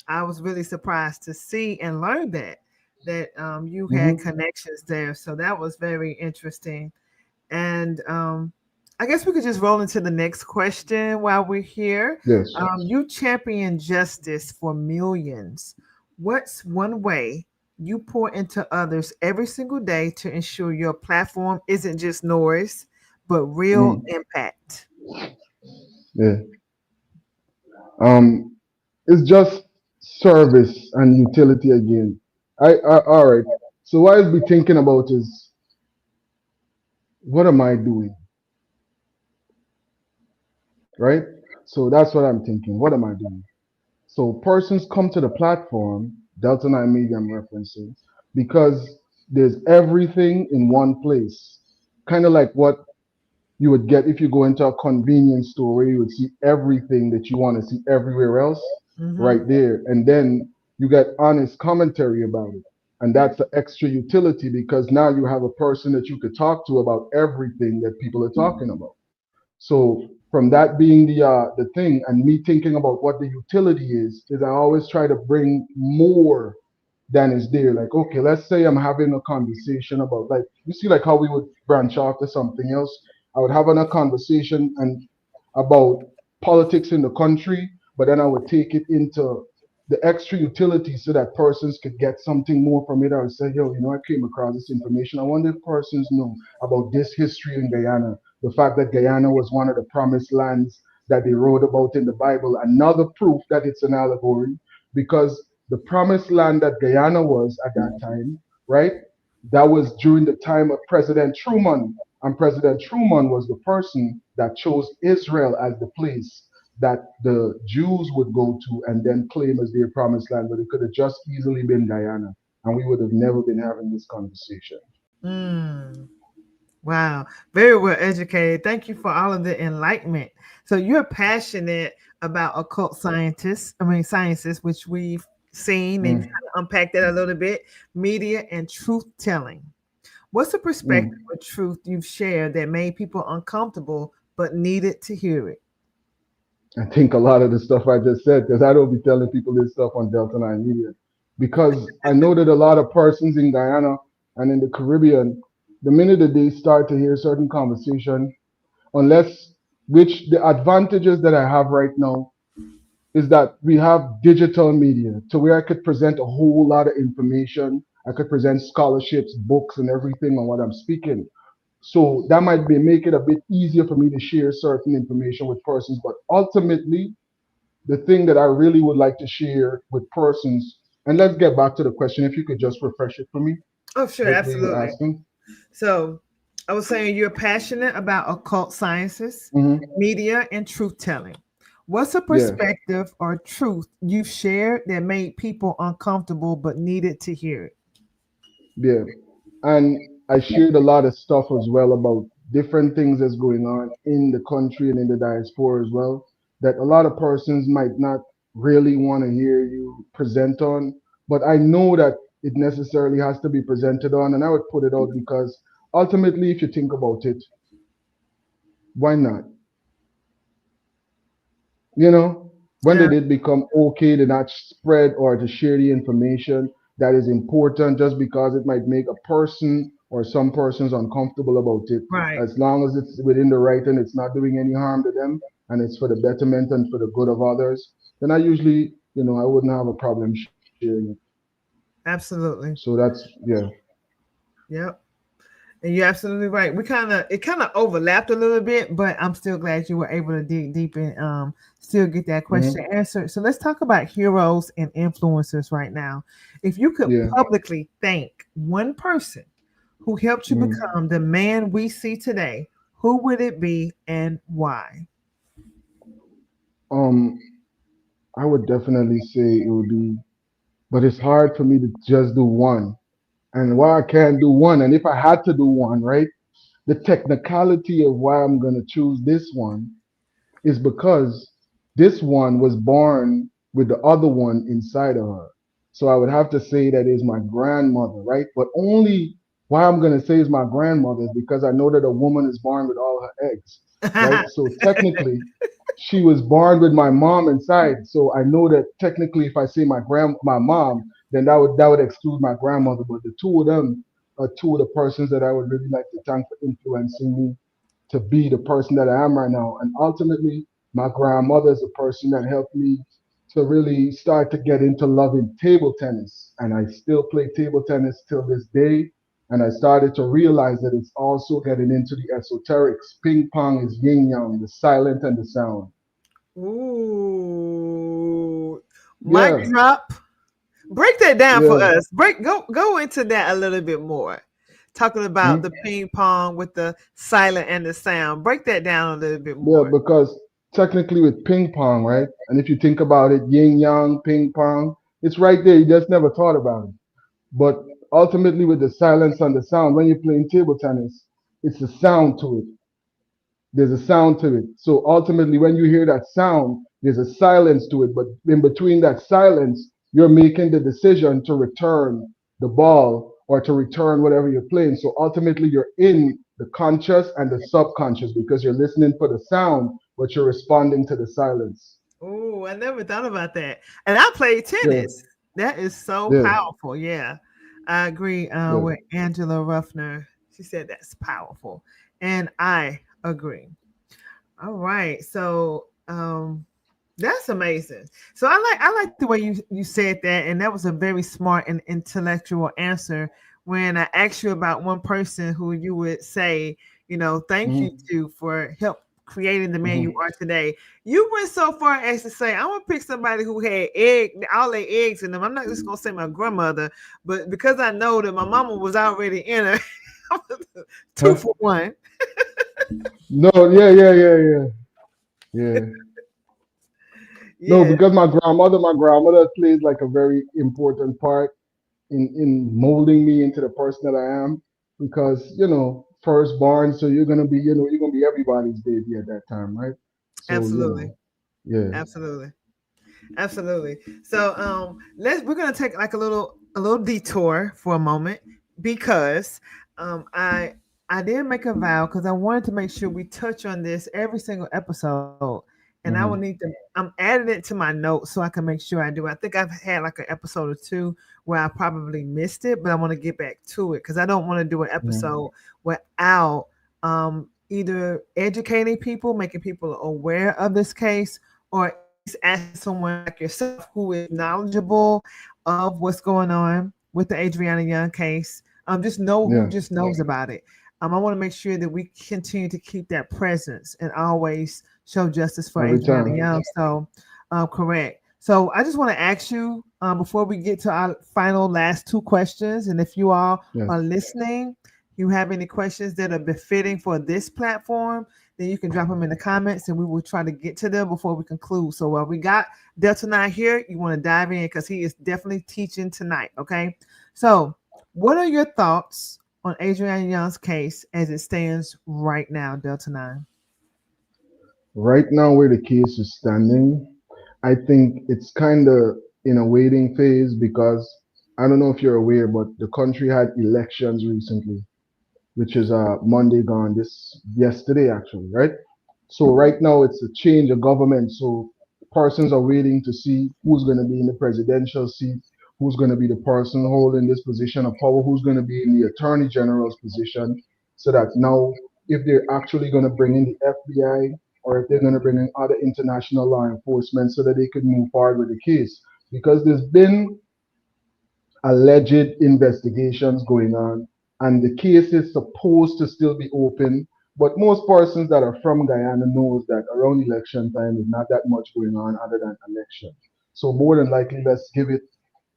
I was really surprised to see and learn that you had Hmm. connections there. So that was very interesting. And I guess we could just roll into the next question while we're here. Yes. You champion justice for millions. What's one way you pour into others every single day to ensure your platform isn't just noise, but real Mm, impact? yeah. Um, it's just service and utility again. All right. So what I'll be thinking about is what am I doing, right? So that's what I'm thinking. What am I doing? So persons come to the platform, Delta 9 Media I'm referencing, because there's everything in one place. Kind of like what you would get if you go into a convenience store where you would see everything that you want to see everywhere else Mm-hmm. right there. And then you get honest commentary about it. And that's the extra utility because now you have a person that you could talk to about everything that people are talking about. So from that being the thing, and me thinking about what the utility is I always try to bring more than is there. Like, okay, let's say I'm having a conversation about, like, you see like how we would branch off to something else. I would have a conversation and about politics in the country, but then I would take it into the extra utility so that persons could get something more from it. I would say, yo, I came across this information. I wonder if persons know about this history in Guyana, the fact that Guyana was one of the promised lands that they wrote about in the Bible. Another proof that it's an allegory, because the promised land that Guyana was at that time, right? That was during the time of President Truman. And President Truman was the person that chose Israel as the place that the Jews would go to and then claim as their promised land, but it could have just easily been Guyana. And we would have never been having this conversation. Mm. Wow, very well educated. Thank you for all of the enlightenment. So you're passionate about occult sciences, which we've seen and kind Mm. of unpacked that a little bit, media and truth telling. What's a perspective Mm. or truth you've shared that made people uncomfortable but needed to hear it? I think a lot of the stuff I just said, because I don't be telling people this stuff on Delta 9 Media, because I know that a lot of persons in Guyana and in the Caribbean, the minute that they start to hear certain conversation, unless, which the advantages that I have right now is that we have digital media to where I could present a whole lot of information. I could present scholarships, books, and everything on what I'm speaking. So that might be make it a bit easier for me to share certain information with persons. But ultimately, the thing that I really would like to share with persons, and let's get back to the question. If you could just refresh it for me, Oh, sure, what were you absolutely. asking? So, I was saying you're passionate about occult sciences, Hmm. media, and truth telling. What's a Yeah, perspective or truth you've shared that made people uncomfortable but needed to hear it? yeah. And I shared a lot of stuff as well about different things that's going on in the country and in the diaspora as well, that a lot of persons might not really want to hear you present on. But I know that it necessarily has to be presented on, and I would put it out because ultimately, if you think about it, why not? You know, when Yeah, did it become okay to not spread or to share the information that is important just because it might make a person or some persons uncomfortable about it? right. As long as it's within the right and it's not doing any harm to them and it's for the betterment and for the good of others, then I usually, I wouldn't have a problem sharing it. So Absolutely. that's, yeah. Yep. And you're absolutely right. It kind of overlapped a little bit, but I'm still glad you were able to dig deep and still get that question Hmm. answered. So let's talk about heroes and influencers right now. If you could Yeah. publicly thank one person who helped you Hmm. become the man we see today, who would it be and why? Um, I would definitely say it would be, but it's hard for me to just do one. And why I can't do one, and if I had to do one, right, the technicality of why I'm going to choose this one is because this one was born with the other one inside of her. So I would have to say that is my grandmother, right? But only why I'm going to say is my grandmother is because I know that a woman is born with all her eggs, right? So technically, she was born with my mom inside. So I know that technically, if I say my mom, then that would exclude my grandmother. But the two of them are two of the persons that I would really like to thank for influencing me to be the person that I am right now. And ultimately, my grandmother is the person that helped me to really start to get into loving table tennis. And I still play table tennis till this day. And I started to realize that it's also getting into the esoterics. Ping pong is yin yang, the silent and the sound. Ooh, mic Yeah, drop. Break that down for yeah. us. Go into that a little bit more. Talking about the Hmm? ping pong with the silent and the sound. Break that down a little bit Yeah, more. because technically with ping pong, right? And if you think about it, yin yang, ping pong, it's right there. You just never thought about it. But ultimately, with the silence and the sound, when you're playing table tennis, it's the sound to it. There's a sound to it. So ultimately, when you hear that sound, there's a silence to it. But in between that silence, you're making the decision to return the ball or to return whatever you're playing. So ultimately, you're in the conscious and the subconscious because you're listening for the sound, but you're responding to the silence. Oh, I never thought about that. And I played Yeah, tennis. That is so yeah, powerful. Yeah, I agree yeah. with Angela Ruffner. She said that's powerful, and I agree. All right, so that's amazing. So I like the way you said that, and that was a very smart and intellectual answer. When I asked you about one person who you would say, thank you Hmm. to for help creating the man you Hmm. are today, you went so far as to say, I'm gonna pick somebody who had all their eggs in them. I'm not just gonna say my grandmother, but because I know that my mama was already in her, two Huh? for one. No, yeah, yeah, yeah, yeah, yeah. No, Yeah, because my grandmother plays like a very important part in molding me into the person that I am. Because firstborn, so you're gonna be everybody's baby at that time, right? So absolutely, yeah. absolutely. Absolutely. So we're gonna take like a little detour for a moment because I did make a vow because I wanted to make sure we touch on this every single episode, and I will need to. Hmm. I'm adding it to my notes so I can make sure I do. I think I've had like an episode or two where I probably missed it, but I want to get back to it because I don't want to do an Hmm. episode without either educating people, making people aware of this case, or at least asking someone like yourself who is knowledgeable of what's going on with the Adriana Young case. Just know who Yeah. just knows about it. I want to make sure that we continue to keep that presence and always show justice for Every Adriana time. Young. So, correct. So, I just want to ask you before we get to our final last two questions, and if you all Yes. are listening, you have any questions that are befitting for this platform, then you can drop them in the comments, and we will try to get to them before we conclude. So, we got Delta9 here. You want to dive in because he is definitely teaching tonight. Okay, so what are your thoughts on Adrian Young's case as it stands right now, Delta 9? Right now, where the case is standing, I think it's kind of in a waiting phase because I don't know if you're aware, but the country had elections recently, which is Monday gone, this yesterday actually, right? So right now it's a change of government. So persons are waiting to see who's going to be in the presidential seat, who's going to be the person holding this position of power, who's going to be in the attorney general's position. So that now, if they're actually going to bring in the FBI or if they're going to bring in other international law enforcement so that they could move forward with the case. Because there's been alleged investigations going on, and the case is supposed to still be open. But most persons that are from Guyana knows that around election time is not that much going on other than election. So more than likely, let's give it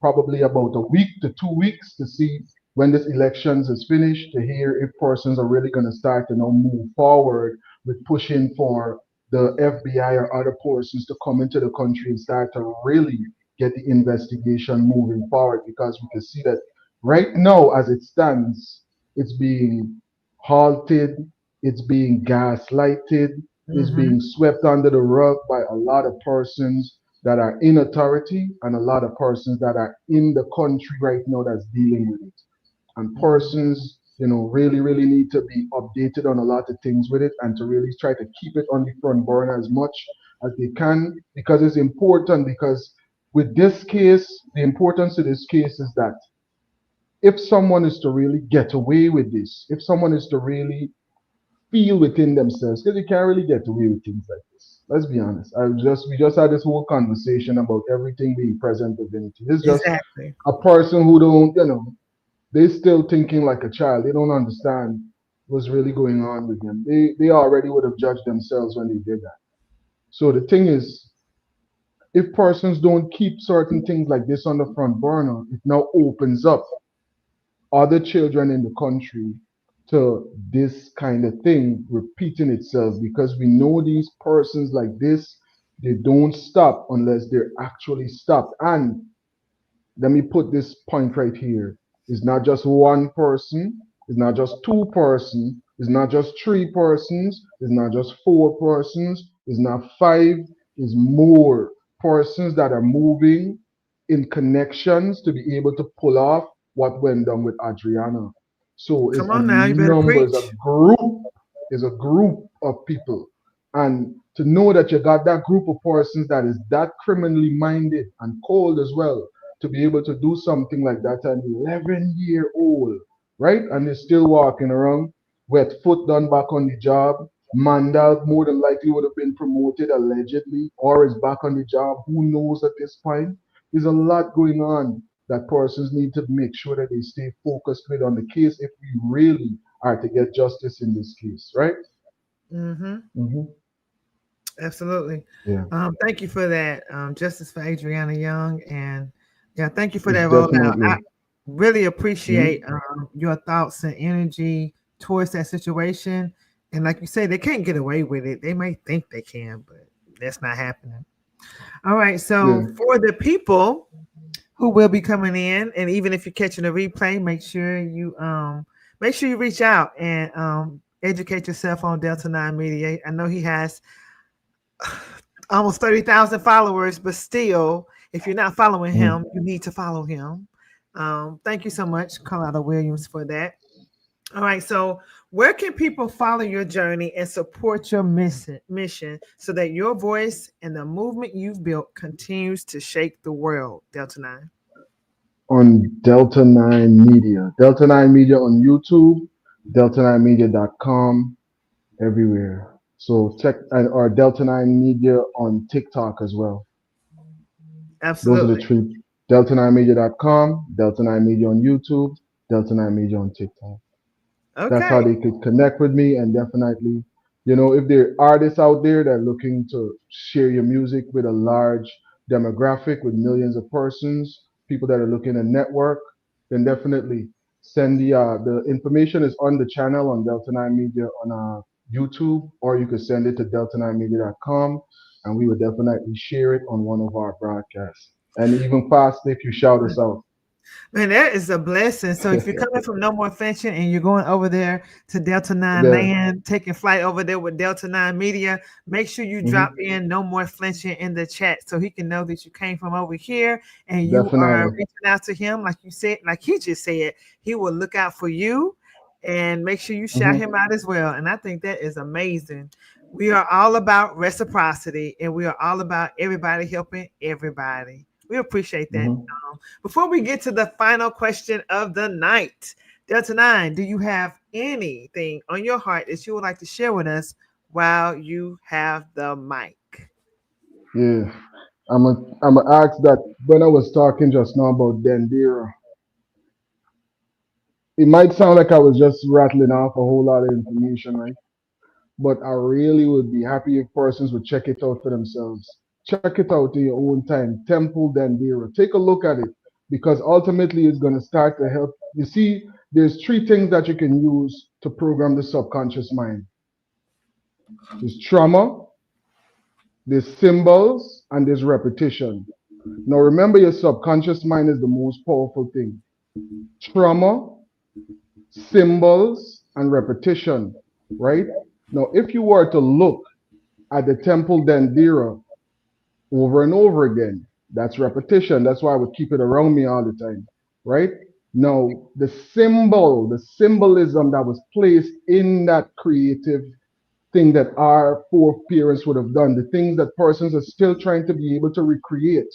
probably about a week to 2 weeks to see when this elections is finished to hear if persons are really going to start to now move forward with pushing for the FBI or other persons to come into the country and start to really get the investigation moving forward because we can see that right now, as it stands, it's being halted, it's being gaslighted, it's Mm-hmm. being swept under the rug by a lot of persons that are in authority and a lot of persons that are in the country right now that's dealing with it. And persons, really, really need to be updated on a lot of things with it and to really try to keep it on the front burner as much as they can because it's important. Because with this case, the importance of this case is that if someone is to really get away with this, if someone is to really feel within themselves, because you can't really get away with things like this. Let's be honest. We just had this whole conversation about everything being present divinity. It's just Exactly. a person who don't, they still thinking like a child. They don't understand what's really going on with them. They already would have judged themselves when they did that. So the thing is, if persons don't keep certain things like this on the front burner, it now opens up other children in the country to this kind of thing repeating itself because we know these persons like this, they don't stop unless they're actually stopped. And let me put this point right here. It's not just one person, it's not just two persons, it's not just three persons, it's not just four persons, it's not five, it's more persons that are moving in connections to be able to pull off what went down with Adriana. So it's Come a on now, you better number, it's a preach. group, is a group of people. And to know that you got that group of persons that is that criminally minded and cold as well, to be able to do something like that at an 11-year-old, right? And they're still walking around, wet foot done back on the job. Mandal more than likely would have been promoted allegedly or is back on the job. Who knows at this point? There's a lot going on that persons need to make sure that they stay focused with on the case if we really are to get justice in this case, right? Mm-hmm. Mm-hmm. Absolutely. Yeah, Thank you for that. Justice for Adriana Young. And yeah, thank you for it's that rollout. I definitely. really appreciate Mm-hmm. your thoughts and energy towards that situation. And like you say, they can't get away with it. They may think they can, but that's not happening. All right. So Yeah. for the people who will be coming in, and even if you're catching a replay, make sure you reach out and educate yourself on Delta 9 Media. I know he has almost 30,000 followers, but still, if you're not following him, Mm-hmm. you need to follow him. Thank you so much, Carlotta Williams, for that. All right. So, where can people follow your journey and support your mission so that your voice and the movement you've built continues to shake the world, Delta 9? On Delta9 Media. Delta9 Media on YouTube, delta9media.com, everywhere. So check or Delta9 Media on TikTok as well. Those are the Absolutely. three. Delta9media.com, Delta9 Media on YouTube, Delta9 Media on TikTok. That's how Okay. they could connect with me. And definitely, if there are artists out there that are looking to share your music with a large demographic, with millions of persons, people that are looking to network, then definitely send the information is on the channel on Delta 9 Media on YouTube, or you could send it to delta9media.com, and we would definitely share it on one of our broadcasts. And even faster if you shout us out. Man, that is a blessing. So if you're coming from No More Flinching and you're going over there to Delta 9 There. Land, taking flight over there with Delta 9 Media, make sure you drop Hmm. in No More Flinching in the chat so he can know that you came from over here and you are Definitely. reaching out to him. Like you said, like he just said, he will look out for you and make sure you shout Hmm. him out as well. And I think that is amazing. We are all about reciprocity and we are all about everybody helping everybody. We appreciate that. Hmm. Before we get to the final question of the night, Delta 9, do you have anything on your heart that you would like to share with us while you have the mic? Yeah. I'm a ask that when I was talking just now about Dendera, it might sound like I was just rattling off a whole lot of information, right? But I really would be happy if persons would check it out for themselves. Check it out in your own time. Temple Dendera. Take a look at it because ultimately it's going to start to help. You see, there's three things that you can use to program the subconscious mind. There's trauma, there's symbols, and there's repetition. Now remember, your subconscious mind is the most powerful thing. Trauma, symbols, and repetition, right? Now, if you were to look at the temple Dendera over and over again, that's repetition. That's why I would keep it around me all the time, right? Now, the symbolism that was placed in that creative thing that our foreparents would have done, the things that persons are still trying to be able to recreate,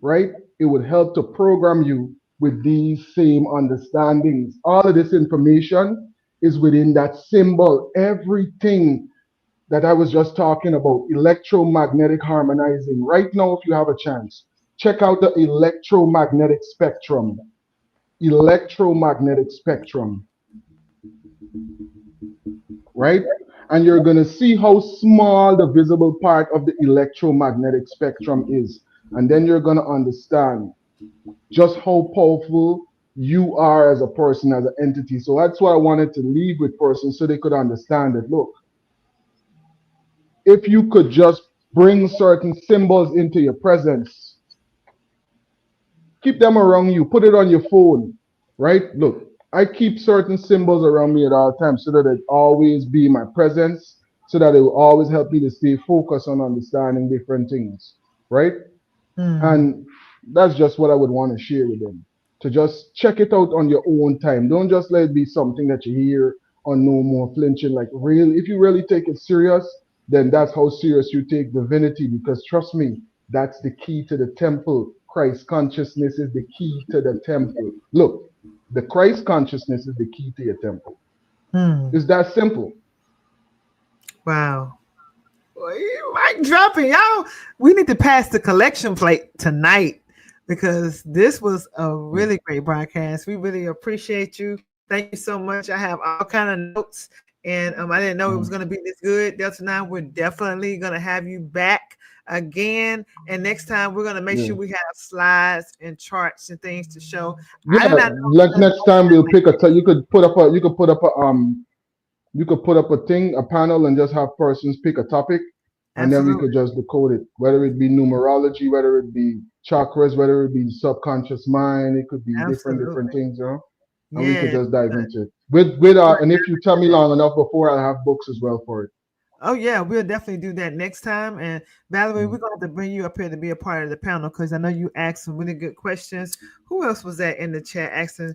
right? It would help to program you with these same understandings. All of this information is within that symbol. Everything that I was just talking about, electromagnetic harmonizing. Right now, if you have a chance, check out the electromagnetic spectrum. Electromagnetic spectrum, right? And you're going to see how small the visible part of the electromagnetic spectrum is. And then you're going to understand just how powerful you are as a person, as an entity. So that's what I wanted to leave with persons so they could understand it. Look, if you could just bring certain symbols into your presence, keep them around you, put it on your phone, right? Look, I keep certain symbols around me at all times so that it always be in my presence, so that it will always help me to stay focused on understanding different things, right? Hmm. And that's just what I would want to share with them. To just check it out on your own time. Don't just let it be something that you hear on No More Flinching. Like real, if you really take it serious, then that's how serious you take divinity. Because trust me, that's the key to the temple. Christ consciousness is the key to the temple. Look, the Christ consciousness is the key to your temple. Hmm. It's that simple. Wow. Well, you mic dropping, y'all. We need to pass the collection plate tonight because this was a really great broadcast. We really appreciate you. Thank you so much. I have all kind of notes, and I didn't know it was Mhm. going to be this good. Delta 9, we're definitely going to have you back again. And next time, we're going to make Yeah. sure we have slides and charts and things to show. I did Yeah. not know it was Like going to next go time we'll that pick a. You could put up a. You could put up a. You could put up a thing, a panel, and just have persons pick a topic, and then we absolutely, could just decode it. Whether it be numerology, whether it be chakras, whether it be subconscious mind, it could be different absolutely. things, and we could Yes. just dive into it. With We're and if you tell me definitely long enough before, I'll have books as well for it. Oh yeah, we'll definitely do that next time. And Valerie, we're Mm, gonna have to bring you up here to be a part of the panel because I know you asked some really good questions. Who else was that in the chat asking?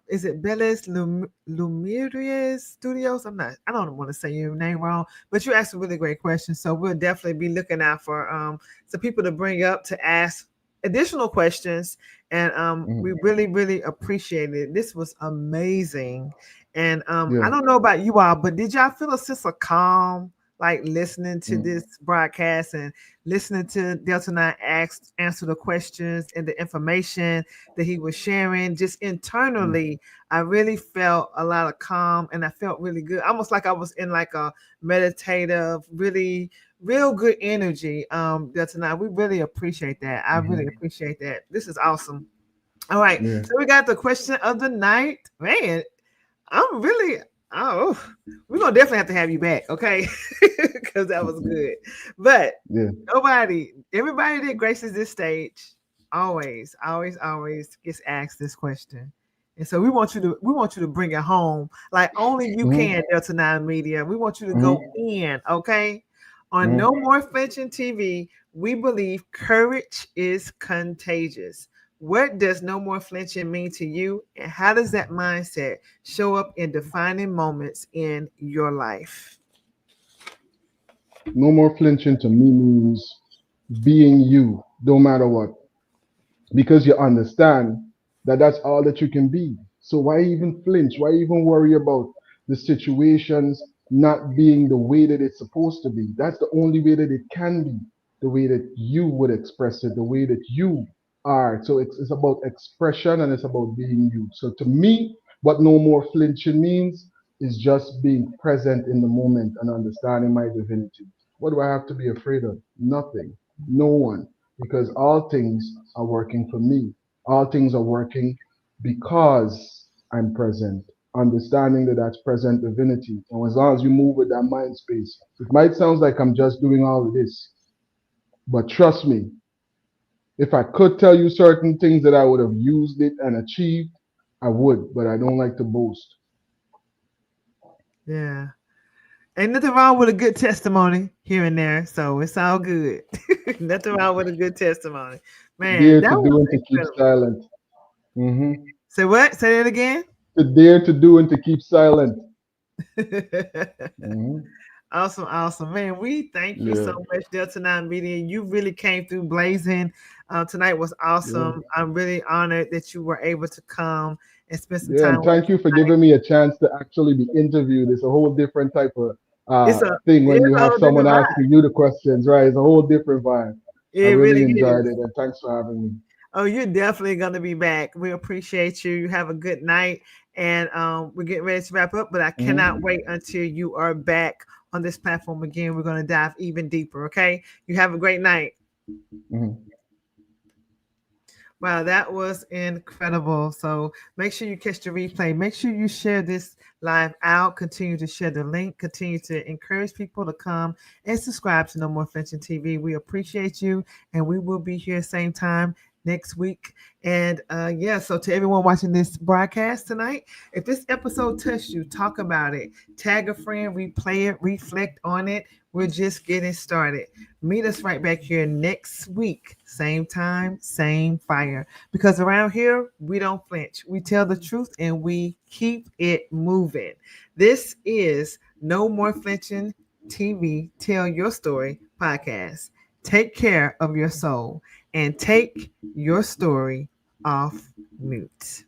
Is it Bellis Lumirius Studios? I don't want to say your name wrong, but you asked a really great question. So we'll definitely be looking out for some people to bring up to ask additional questions. And we mm, really, really appreciate it. This was amazing. And I yeah. don't know about you all, but did y'all feel a sense of calm, like listening to Mm, this broadcast and listening to Delta 9 answer the questions and the information that he was sharing? Just mm, internally, I really felt a lot of calm and I felt really good, almost like I was in like a meditative, really real good energy. Delta 9, we really appreciate that. I really mhm, appreciate that. This is awesome. All right, yeah. so we got the question of the night. Man, I'm really oh, we're gonna definitely have to have you back, okay? Because that was good. But Yeah. everybody that graces this stage always gets asked this question. And so we want you to bring it home like only you Mhm, can, Delta 9 Media. We want you to go mhm, in, okay? On No mhm. More Flinching TV, we believe courage is contagious. What does no more flinching mean to you? And how does that mindset show up in defining moments in your life? No more flinching to me means being you, no matter what, because you understand that that's all that you can be. So why even flinch? Why even worry about the situations not being the way that it's supposed to be? That's the only way that it can be, the way that you would express it, the way that you are. So it's about expression and it's about being you. So to me, what no more flinching means is just being present in the moment and understanding my divinity. What do I have to be afraid of? Nothing. No one, because all things are working for me. All things are working because I'm present, understanding that that's present divinity. And as long as you move with that mind space, it might sound like I'm just doing all of this, but trust me, if I could tell you certain things that I would have used it and achieved, I would, but I don't like to boast. Yeah. Ain't nothing wrong with a good testimony here and there. So it's all good. Nothing wrong with a good testimony. Man, Dare that to was do and to keep incredible. silent. Hmm. Say what? Say that again. To dare to do and to keep silent. Hmm. Awesome, awesome, man. We thank you so Yeah, much, Delta 9 Media. You really came through blazing. Tonight was yeah. awesome. I'm really honored that you were able to come and spend some Yeah, time and with thank us you for tonight. giving me a chance to actually be interviewed. It's a whole different type of It's a thing when it's you a have whole someone different asking vibe. you the questions, right? It's a whole different vibe. I It really really enjoyed is. it, and thanks for having me. Oh, you're definitely gonna be back. We appreciate you. You have a good night, and we're getting ready to wrap up. But I cannot Hmm. wait until you are back on this platform again. We're gonna dive even deeper. Okay. You have a great night. Hmm. Wow, that was incredible. So make sure you catch the replay. Make sure you share this live out. Continue to share the link. Continue to encourage people to come and subscribe to No More Flinching TV. We appreciate you, and we will be here same time next week. And yeah, so to everyone watching this broadcast tonight, if this episode touched you, talk about it. Tag a friend, replay it, reflect on it. We're just getting started. Meet us right back here next week, same time, same fire. Because around here, we don't flinch. We tell the truth and we keep it moving. This is No More Flinching TV Tell Your Story podcast. Take care of your soul and take your story off mute.